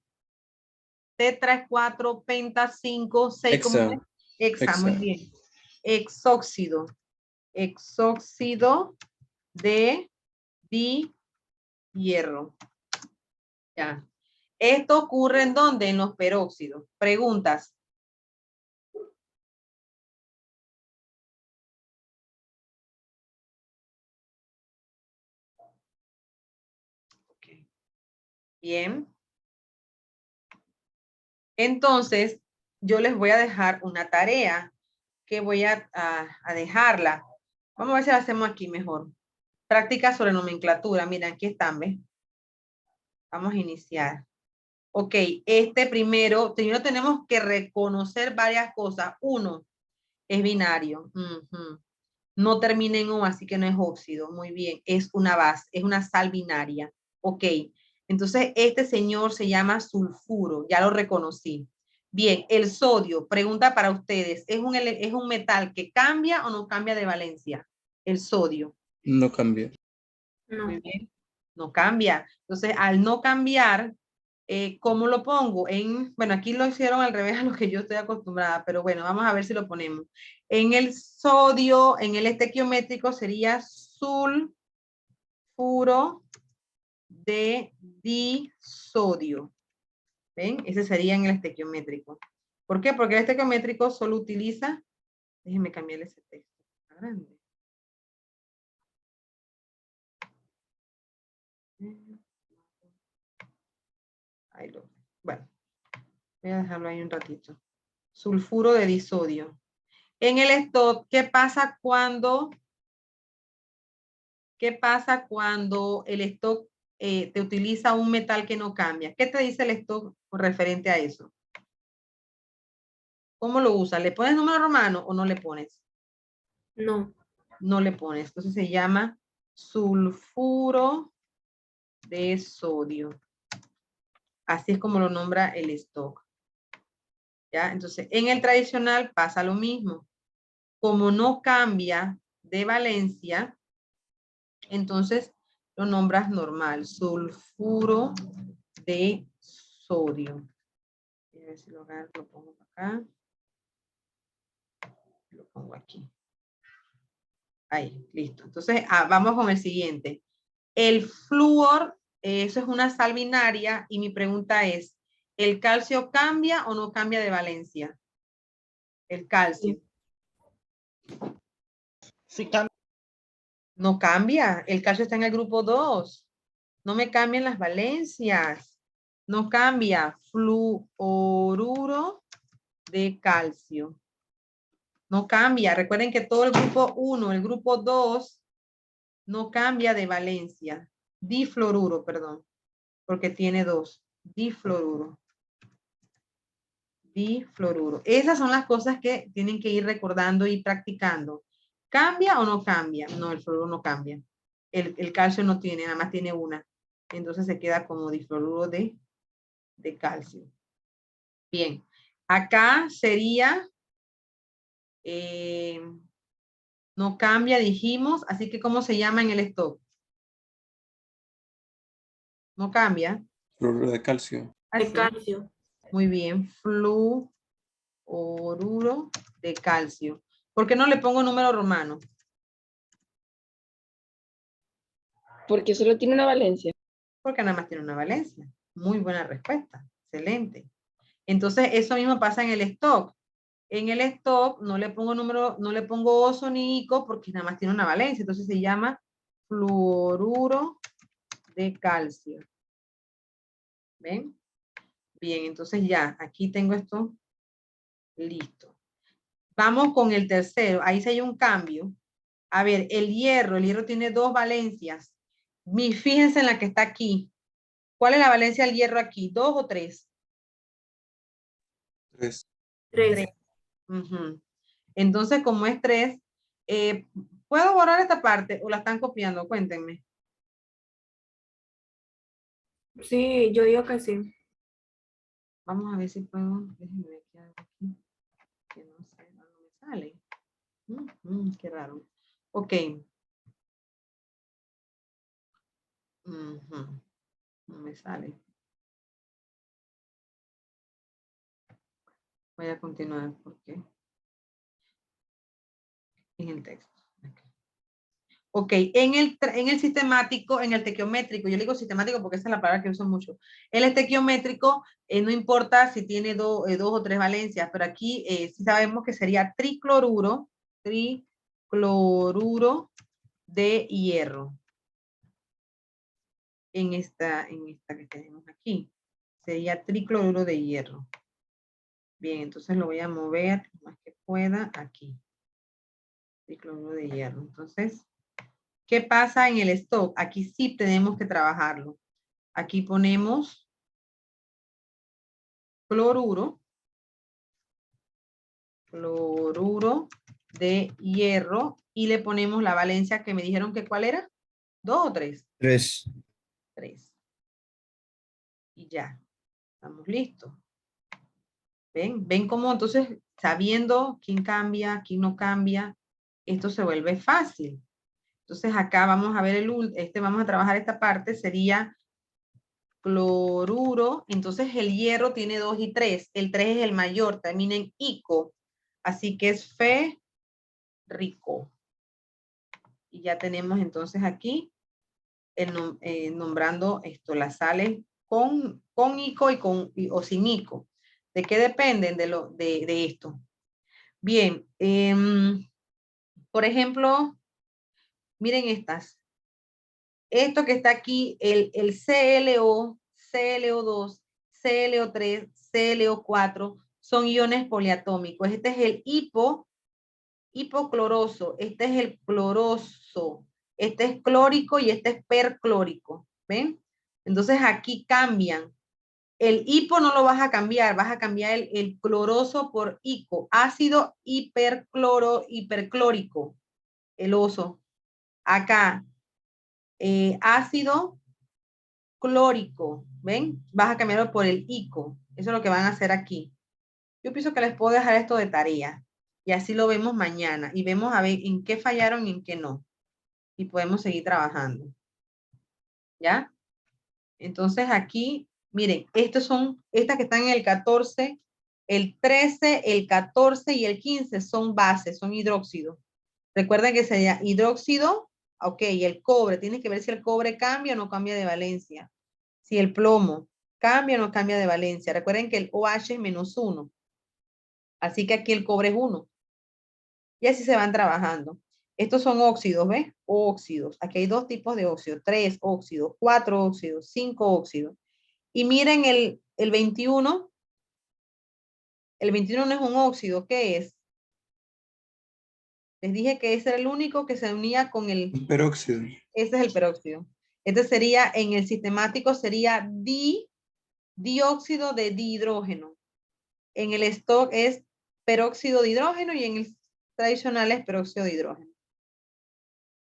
Tetra es 4, penta 5, 6, ¿cómo es? Hexa, muy bien. Exóxido. Exóxido de hierro. Ya. Esto ocurre ¿en dónde? En los peróxidos. Preguntas. Okay. Bien. Entonces, yo les voy a dejar una tarea que voy a dejarla. Vamos a ver si la hacemos aquí mejor. Práctica sobre nomenclatura. Miren, aquí están, ¿ves? Vamos a iniciar. Ok, primero tenemos que reconocer varias cosas. Uno, es binario. No termina en O, así que no es óxido. Muy bien, es una base, es una sal binaria. Ok, entonces este señor se llama sulfuro, ya lo reconocí. Bien, el sodio, pregunta para ustedes, ¿es un metal que cambia o no cambia de valencia? El sodio. No cambia. No. Muy bien, no cambia. Entonces, al no cambiar, ¿cómo lo pongo? Bueno, aquí lo hicieron al revés a lo que yo estoy acostumbrada, pero bueno, vamos a ver si lo ponemos. En el sodio, en el estequiométrico sería sulfuro de disodio. ¿Ven? Ese sería en el estequiométrico. ¿Por qué? Porque el estequiométrico solo utiliza, déjenme cambiar ese texto. Grande. Bueno, voy a dejarlo ahí un ratito. Sulfuro de disodio. En el stock, ¿qué pasa cuando el stock te utiliza un metal que no cambia? ¿Qué te dice el stock referente a eso? ¿Cómo lo usas? ¿Le pones número romano o no le pones? No. no le pones. Entonces se llama sulfuro de sodio. Así es como lo nombra el stock. ¿Ya? Entonces, en el tradicional pasa lo mismo. Como no cambia de valencia, entonces lo nombras normal. Sulfuro de sodio. A ver si lo pongo acá. Lo pongo aquí. Ahí, listo. Entonces, vamos con el siguiente. El flúor, eso es una sal binaria y mi pregunta es, ¿el calcio cambia o no cambia de valencia? El calcio. Sí, cambia. No cambia. El calcio está en el grupo 2. No me cambian las valencias. No cambia. Fluoruro de calcio. No cambia. Recuerden que todo el grupo 1, el grupo 2, no cambia de valencia. Difluoruro, perdón. Porque tiene 2. Difluoruro. Difluoruro. Esas son las cosas que tienen que ir recordando y practicando. ¿Cambia o no cambia? No, el fluoruro no cambia. El calcio no tiene, nada más tiene una. Entonces se queda como difluoruro de calcio. Bien. Acá sería, no cambia, dijimos. Así que, ¿cómo se llama en el stock? No cambia. Fluoruro de calcio. De Así. calcio. Muy bien. Fluoruro de calcio. ¿Por qué no le pongo número romano? Porque solo tiene una valencia. Porque nada más tiene una valencia. Muy buena respuesta. Excelente. Entonces, eso mismo pasa en el stock. En el stock no le pongo número, no le pongo oso ni ico porque nada más tiene una valencia. Entonces se llama fluoruro de calcio. ¿Ven? Bien, entonces ya, aquí tengo esto listo. Vamos con el tercero. Ahí se hay un cambio. A ver, el hierro tiene 2 valencias. Fíjense en la que está aquí. ¿Cuál es la valencia del hierro aquí? 2 o 3. 3. 3. Uh-huh. Entonces, como es 3, ¿puedo borrar esta parte o la están copiando? Cuéntenme. Sí, yo digo que sí. Vamos a ver si puedo. Déjenme ver qué hago aquí. Que no sé, no me sale. Qué raro. Ok. No me sale. Voy a continuar porque en el texto. Ok, en el sistemático, en el tequiométrico, yo le digo sistemático porque esa es la palabra que uso mucho. En el tequiométrico, no importa si tiene 2 o 3 valencias, pero aquí sí sabemos que sería tricloruro de hierro. En esta que tenemos aquí. Sería tricloruro de hierro. Bien, entonces lo voy a mover lo más que pueda aquí. Tricloruro de hierro. Entonces, ¿qué pasa en el stock? Aquí sí tenemos que trabajarlo. Aquí ponemos cloruro de hierro y le ponemos la valencia que me dijeron que ¿cuál era? 2 o 3. 3. 3. Y ya, estamos listos. ¿Ven cómo entonces sabiendo quién cambia, quién no cambia, esto se vuelve fácil? Entonces acá vamos a ver vamos a trabajar esta parte, sería cloruro, entonces el hierro tiene 2 y 3, el 3 es el mayor, termina en ico, así que es rico. Y ya tenemos entonces aquí nombrando las sales con ico o sin ico. ¿De qué dependen de esto? Bien, por ejemplo, miren estas. Esto que está aquí, el CLO, CLO2, CLO3, CLO4, son iones poliatómicos. Este es el hipocloroso, este es el cloroso, este es clórico y este es perclórico. ¿Ven? Entonces aquí cambian. El hipo no lo vas a cambiar, vas a cambiar el cloroso por ico, ácido hiperclórico. el oso. Acá, ácido clórico, ¿ven? Vas a cambiarlo por el ico. Eso es lo que van a hacer aquí. Yo pienso que les puedo dejar esto de tarea. Y así lo vemos mañana. Y vemos a ver en qué fallaron y en qué no. Y podemos seguir trabajando. ¿Ya? Entonces aquí, miren, estas que están en el 14, el 13, el 14 y el 15 son bases, son hidróxidos. Recuerden que sería hidróxido, ok, y el cobre. Tienes que ver si el cobre cambia o no cambia de valencia. Si el plomo cambia o no cambia de valencia. Recuerden que el OH es -1. Así que aquí el cobre es 1. Y así se van trabajando. Estos son óxidos, ¿ves? Óxidos. Aquí hay 2 tipos de óxidos. 3 óxidos, 4 óxidos, 5 óxidos. Y miren el 21. El 21 no es un óxido. ¿Qué es? Les dije que ese era el único que se unía con el... Un peróxido. Ese es el peróxido. Este sería, en el sistemático, sería dióxido de dihidrógeno. En el stock es peróxido de hidrógeno y en el tradicional es peróxido de hidrógeno.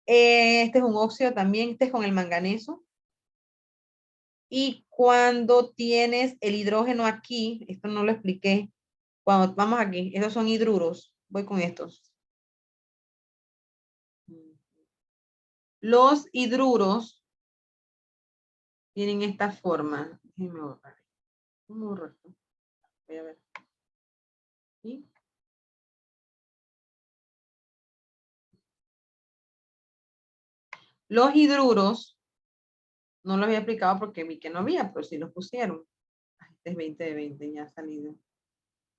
Este es un óxido también, este es con el manganeso. Y cuando tienes el hidrógeno aquí, esto no lo expliqué, cuando vamos aquí, estos son hidruros, voy con estos. Los hidruros tienen esta forma. Déjenme borrar. ¿Cómo borro esto? Voy a ver. ¿Sí? Los hidruros, no los había explicado porque vi que no había, pero sí los pusieron. Este es 20 de 20, ya ha salido.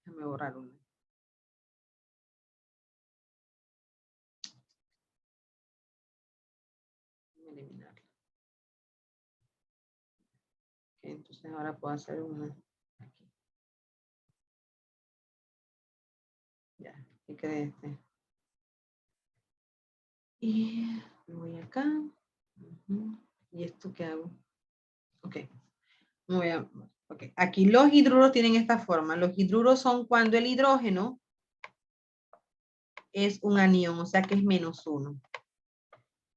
Déjame borrar uno. Eliminarlo. Okay, entonces ahora puedo hacer una aquí. Ya, ¿qué cree este? Y me voy acá. ¿Y esto qué hago? Ok. Ok. Aquí los hidruros tienen esta forma. Los hidruros son cuando el hidrógeno es un anión, o sea que es -1.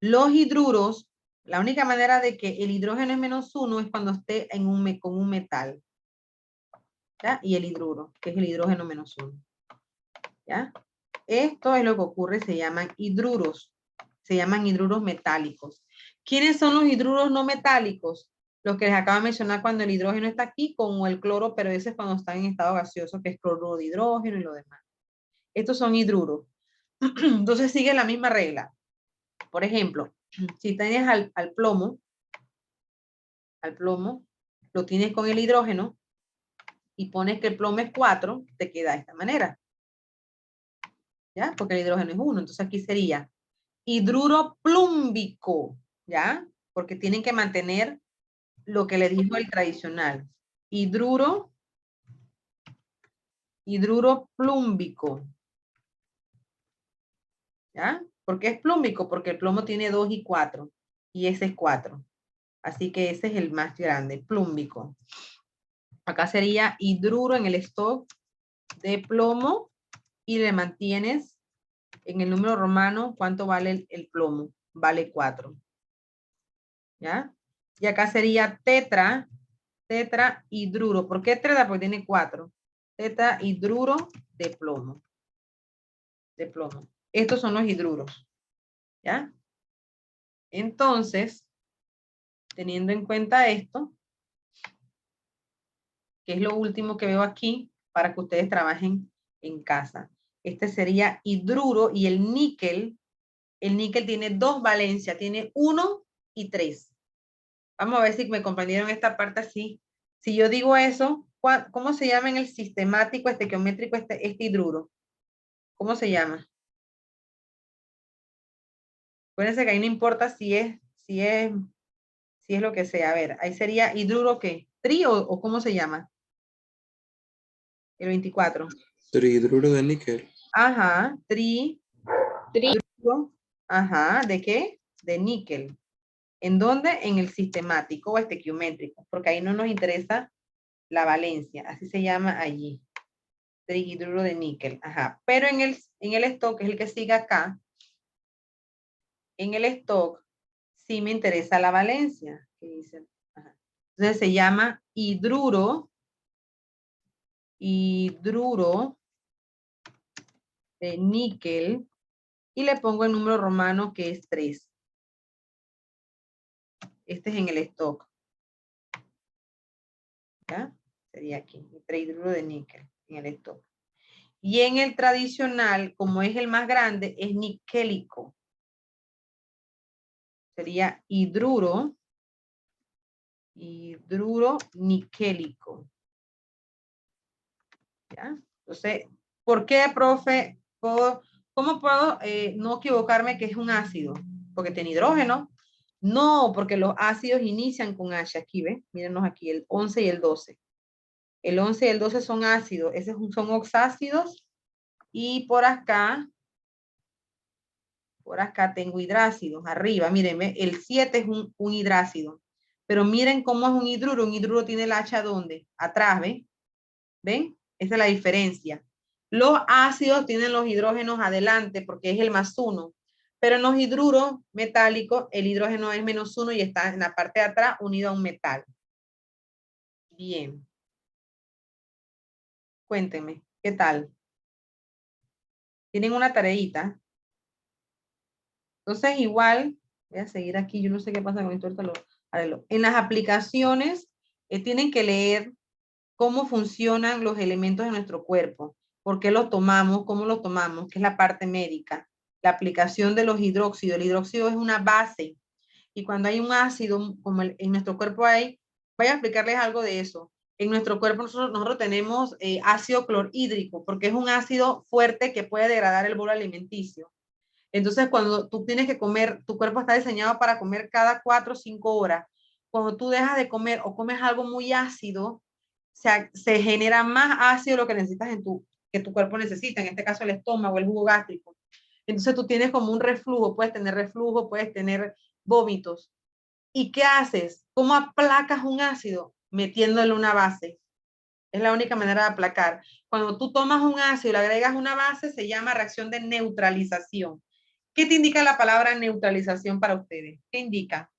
Los hidruros, la única manera de que el hidrógeno es -1 es cuando esté con un metal. ¿Ya? Y el hidruro, que es el hidrógeno -1. ¿Ya? Esto es lo que ocurre, se llaman hidruros. Se llaman hidruros metálicos. ¿Quiénes son los hidruros no metálicos? Los que les acabo de mencionar cuando el hidrógeno está aquí, como el cloro, pero ese es cuando está en estado gaseoso, que es cloruro de hidrógeno y lo demás. Estos son hidruros. Entonces sigue la misma regla. Por ejemplo, si tienes al plomo, lo tienes con el hidrógeno y pones que el plomo es 4, te queda de esta manera. ¿Ya? Porque el hidrógeno es 1. Entonces aquí sería hidruro plúmbico, ¿ya? Porque tienen que mantener lo que le dijo el tradicional. Hidruro plúmbico. ¿Ya? ¿Por qué es plúmbico? Porque el plomo tiene 2 y 4. Y ese es 4. Así que ese es el más grande, plúmbico. Acá sería hidruro en el stock de plomo y le mantienes en el número romano cuánto vale el plomo. Vale 4. ¿Ya? Y acá sería tetrahidruro. ¿Por qué tetra? Porque tiene 4. Tetrahidruro de plomo. Estos son los hidruros. ¿Ya? Entonces, teniendo en cuenta esto, que es lo último que veo aquí, para que ustedes trabajen en casa. Este sería hidruro y el níquel tiene 2 valencias, tiene 1 y 3. Vamos a ver si me comprendieron esta parte así. Si yo digo eso, ¿cómo se llama en el sistemático, estequiométrico, este hidruro? ¿Cómo se llama? Acuérdense que ahí no importa si es lo que sea. A ver, ahí sería hidruro, ¿qué? ¿Tri o cómo se llama? El 24. Trihidruro de níquel. Ajá, ajá, ¿de qué? De níquel. ¿En dónde? En el sistemático o estequiométrico, porque ahí no nos interesa la valencia, así se llama allí. Trihidruro de níquel, ajá. Pero en el stock, que es el que sigue acá, en el stock, sí me interesa la valencia. ¿Qué dice? Ajá. Entonces se llama hidruro de níquel y le pongo el número romano que es 3. Este es en el stock. ¿Ya? Sería aquí, hidruro de níquel en el stock. Y en el tradicional, como es el más grande, es niquélico. Sería hidruro niquélico. ¿Ya? Entonces, ¿por qué, profe? ¿Cómo puedo no equivocarme que es un ácido? Porque tiene hidrógeno. No, porque los ácidos inician con H. Aquí, ¿ves? Mírenos aquí, el 11 y el 12. El 11 y el 12 son ácidos. Esos son oxácidos. Y por acá tengo hidrácidos. Arriba, mírenme, el 7 es un hidrácido. Pero miren cómo es un hidruro. Un hidruro tiene el H ¿dónde? Atrás, ¿ven? ¿Ven? Esa es la diferencia. Los ácidos tienen los hidrógenos adelante porque es el +1. Pero en los hidruros metálicos, el hidrógeno es -1 y está en la parte de atrás unido a un metal. Bien. Cuéntenme, ¿qué tal? ¿Tienen una tareita? Entonces, igual, voy a seguir aquí, yo no sé qué pasa con esto. En las aplicaciones, tienen que leer cómo funcionan los elementos de nuestro cuerpo, por qué los tomamos, cómo los tomamos, que es la parte médica. La aplicación de los hidróxidos. El hidróxido es una base. Y cuando hay un ácido, como en nuestro cuerpo hay, voy a explicarles algo de eso. En nuestro cuerpo nosotros tenemos ácido clorhídrico, porque es un ácido fuerte que puede degradar el bolo alimenticio. Entonces, cuando tú tienes que comer, tu cuerpo está diseñado para comer cada 4 o 5 horas. Cuando tú dejas de comer o comes algo muy ácido, se genera más ácido de lo que necesitas que tu cuerpo necesita, en este caso el estómago, el jugo gástrico. Entonces tú tienes como un reflujo, puedes tener vómitos. ¿Y qué haces? ¿Cómo aplacas un ácido? Metiéndole una base. Es la única manera de aplacar. Cuando tú tomas un ácido y le agregas una base, se llama reacción de neutralización. ¿Qué te indica la palabra neutralización para ustedes? ¿Qué indica?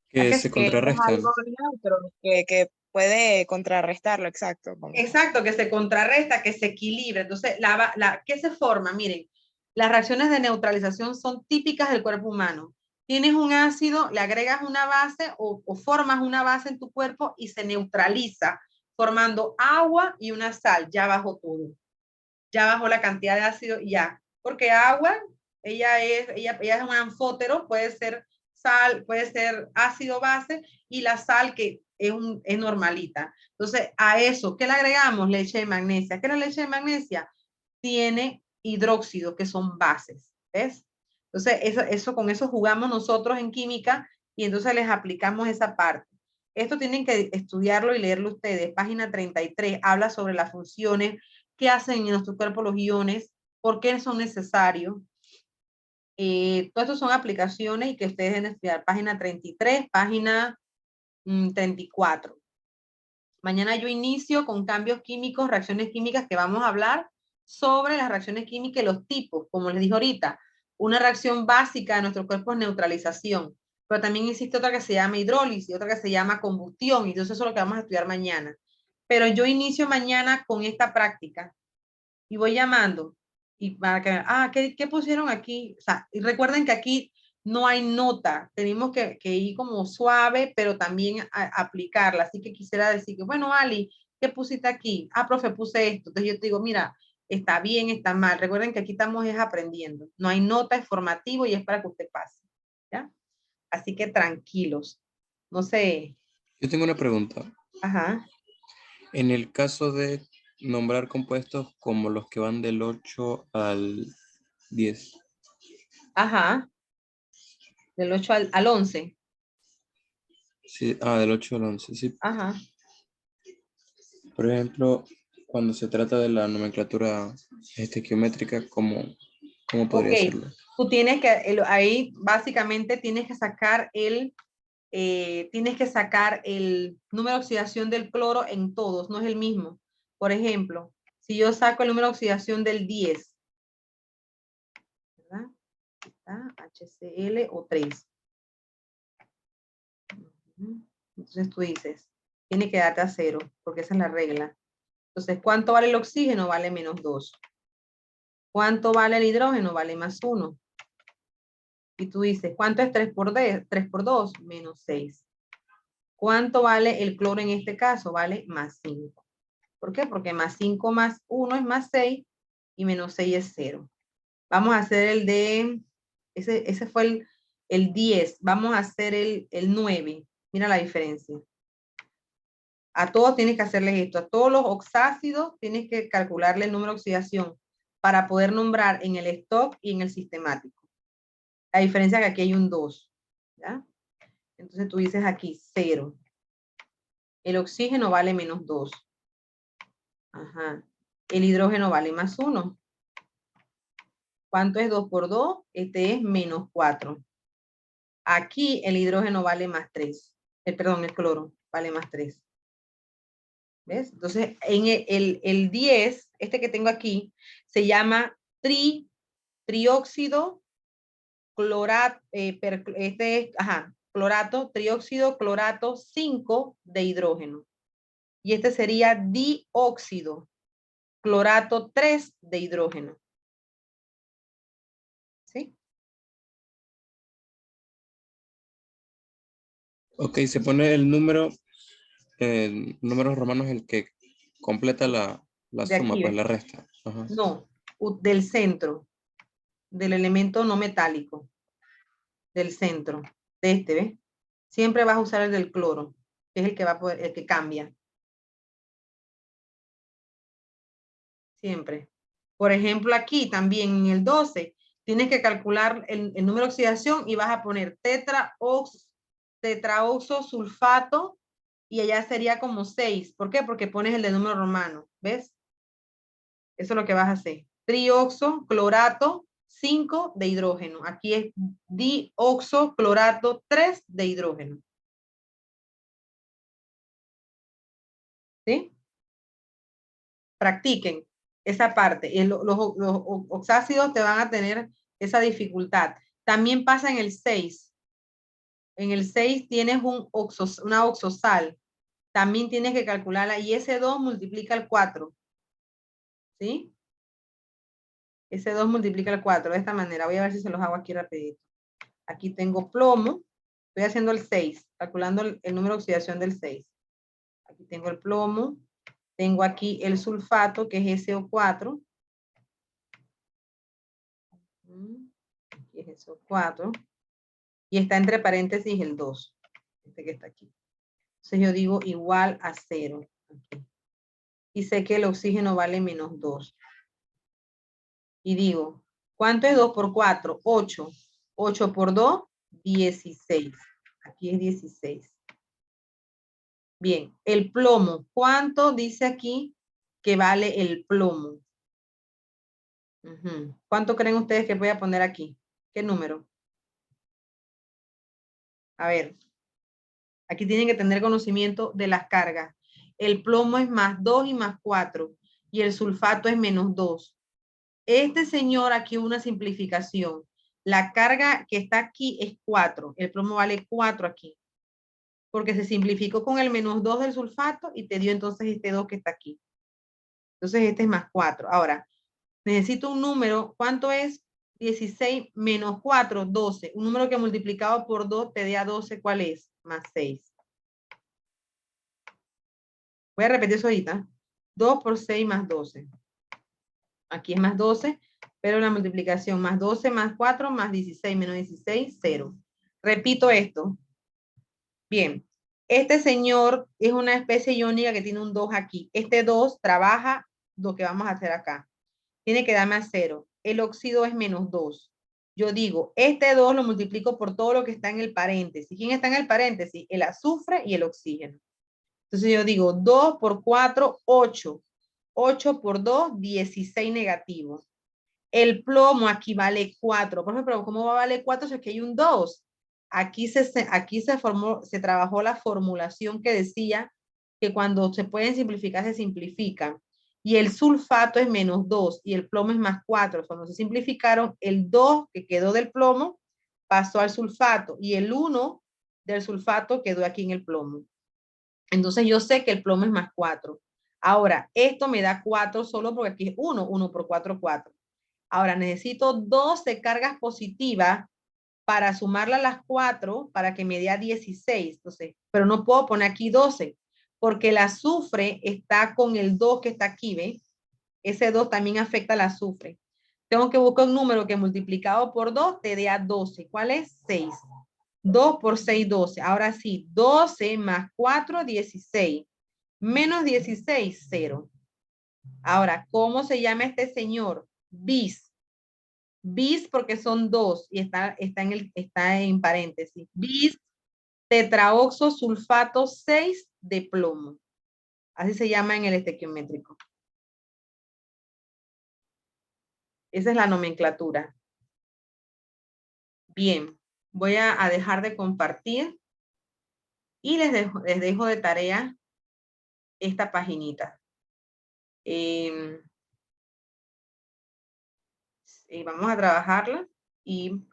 Que se Es contrarrestan. algo neutro, que puede contrarrestarlo, exacto. Exacto, que se contrarresta, que se equilibra. Entonces, ¿qué se forma? Miren, las reacciones de neutralización son típicas del cuerpo humano. Tienes un ácido, le agregas una base o formas una base en tu cuerpo y se neutraliza, formando agua y una sal. Ya bajó todo. Ya bajó la cantidad de ácido y ya. Porque agua, ella es un anfótero, puede ser sal, puede ser ácido base, y la sal que es normalita. Entonces, a eso, ¿qué le agregamos? Leche de magnesia. ¿Qué es la leche de magnesia? Tiene hidróxido, que son bases. ¿Ves? Entonces, con eso jugamos nosotros en química y entonces les aplicamos esa parte. Esto tienen que estudiarlo y leerlo ustedes. Página 33 habla sobre las funciones, qué hacen en nuestro cuerpo los iones, por qué son necesarios. Todas estas son aplicaciones y que ustedes deben estudiar. Página 33, página 34. Mañana yo inicio con cambios químicos, reacciones químicas, que vamos a hablar sobre las reacciones químicas y los tipos. Como les dije ahorita, una reacción básica de nuestro cuerpo es neutralización, pero también existe otra que se llama hidrólisis, otra que se llama combustión, y entonces eso es lo que vamos a estudiar mañana. Pero yo inicio mañana con esta práctica y voy llamando y para que, ¿qué pusieron aquí? O sea, y recuerden que aquí no hay nota, tenemos que ir como suave, pero también aplicarla. Así que quisiera decir que, bueno, Ali, ¿qué pusiste aquí? Ah, profe, puse esto. Entonces yo te digo, mira, está bien, está mal. Recuerden que aquí estamos aprendiendo. No hay nota, es formativo y es para que usted pase. ¿Ya? Así que tranquilos. No sé. Yo tengo una pregunta. Ajá. En el caso de nombrar compuestos como los que van del 8 al 10. Ajá. Del 8 al 11. Sí, del 8 al 11, sí. Ajá. Por ejemplo, cuando se trata de la nomenclatura geométrica, ¿cómo podría hacerlo? Tú tienes que, ahí básicamente tienes que sacar el número de oxidación del cloro en todos, no es el mismo. Por ejemplo, si yo saco el número de oxidación del 10, ¿verdad? está, HCl o 3. Entonces tú dices, tiene que darte a 0, porque esa es la regla. Entonces, ¿cuánto vale el oxígeno? Vale menos 2. ¿Cuánto vale el hidrógeno? Vale más 1. Y tú dices, ¿cuánto es 3 por 2? Menos 6. ¿Cuánto vale el cloro en este caso? Vale más 5. ¿Por qué? Porque más 5 más 1 es más 6 y menos 6 es 0. Vamos a hacer el de, ese fue el 10. Vamos a hacer el 9. Mira la diferencia. A todos tienes que hacerles esto. A todos los oxácidos tienes que calcularle el número de oxidación para poder nombrar en el stock y en el sistemático. La diferencia es que aquí hay un 2. ¿Ya? Entonces tú dices aquí 0. El oxígeno vale menos 2. Ajá. El hidrógeno vale más 1. ¿Cuánto es 2 por 2? Este es menos 4. Aquí el hidrógeno vale más 3. Perdón, el cloro vale más 3. ¿Ves? Entonces, en el 10, este que tengo aquí, se llama trióxido clorato, clorato, trióxido clorato 5 de hidrógeno. Y este sería dióxido clorato 3 de hidrógeno. ¿Sí? Ok, se pone el número, números romanos el que completa la De suma, aquí, pues ¿ves? la resta. Ajá. No, del centro, del elemento no metálico, del centro, de este, ¿ves? Siempre vas a usar el del cloro, que es el que va a poder, el que cambia. Siempre. Por ejemplo, aquí también en el 12, tienes que calcular el número de oxidación y vas a poner tetraoxosulfato y allá sería como 6. ¿Por qué? Porque pones el de número romano, ¿ves? Eso es lo que vas a hacer. Trioxoclorato 5 de hidrógeno. Aquí es dioxoclorato 3 de hidrógeno. ¿Sí? Practiquen esa parte. Los oxácidos te van a tener esa dificultad. También pasa en el 6. En el 6 tienes una oxosal. También tienes que calcularla y ese 2 multiplica el 4. ¿Sí? Ese 2 multiplica el 4 de esta manera. Voy a ver si se los hago aquí rapidito. Aquí tengo plomo. Estoy haciendo el 6, calculando el número de oxidación del 6. Aquí tengo el plomo. Tengo aquí el sulfato, que es SO4. Aquí es SO4. Y está entre paréntesis el 2. Este que está aquí. Entonces yo digo igual a 0. Aquí. Y sé que el oxígeno vale menos 2. Y digo, ¿cuánto es 2 por 4? 8. 8 por 2, 16. Aquí es 16. Bien, el plomo. ¿Cuánto dice aquí que vale el plomo? ¿Cuánto creen ustedes que voy a poner aquí? ¿Qué número? A ver. Aquí tienen que tener conocimiento de las cargas. El plomo es más 2 y más 4. Y el sulfato es menos 2. Este señor aquí una simplificación. La carga que está aquí es 4. El plomo vale 4 aquí. Porque se simplificó con el menos 2 del sulfato y te dio entonces este 2 que está aquí. Entonces este es más 4. Ahora, necesito un número. ¿Cuánto es? 16 menos 4, 12. Un número que multiplicado por 2 te dé a 12. ¿Cuál es? Más 6. Voy a repetir eso ahorita. 2 por 6 más 12. Aquí es más 12, pero la multiplicación más 12 más 4 más 16 menos 16, 0. Repito esto. Bien. Este señor es una especie iónica que tiene un 2 aquí. Este 2 trabaja lo que vamos a hacer acá. Tiene que darme a 0. El óxido es menos 2. Yo digo, este 2 lo multiplico por todo lo que está en el paréntesis. ¿Quién está en el paréntesis? El azufre y el oxígeno. Entonces yo digo 2 por 4, 8. 8 por 2, 16 negativo. El plomo aquí vale 4. Por ejemplo, ¿cómo va a valer 4 si aquí hay un 2? Aquí se trabajó la formulación que decía que cuando se pueden simplificar, se simplifican. y el sulfato es menos 2 y el plomo es más 4. Cuando se simplificaron, el 2 que quedó del plomo pasó al sulfato y el 1 del sulfato quedó aquí en el plomo. Entonces yo sé que el plomo es más 4. Ahora, esto me da 4 solo porque aquí es 1, 1 por 4, 4. Ahora necesito 12 cargas positivas para sumarla a las 4 para que me dé 16. Entonces, pero no puedo poner aquí 12 porque el azufre está con el 2 que está aquí, ¿ve? Ese 2 también afecta al azufre. Tengo que buscar un número que multiplicado por 2 te dé a 12. ¿Cuál es? 6. 2 por 6, 12. Ahora sí, 12 más 4, 16. Menos 16, 0. Ahora, ¿cómo se llama este señor? Bis. Bis porque son 2 y está en paréntesis. Bis tetraoxo sulfato 6 de plomo. Así se llama en el estequiométrico. Esa es la nomenclatura. Bien, voy a dejar de compartir y les dejo de tarea esta paginita. Vamos a trabajarla y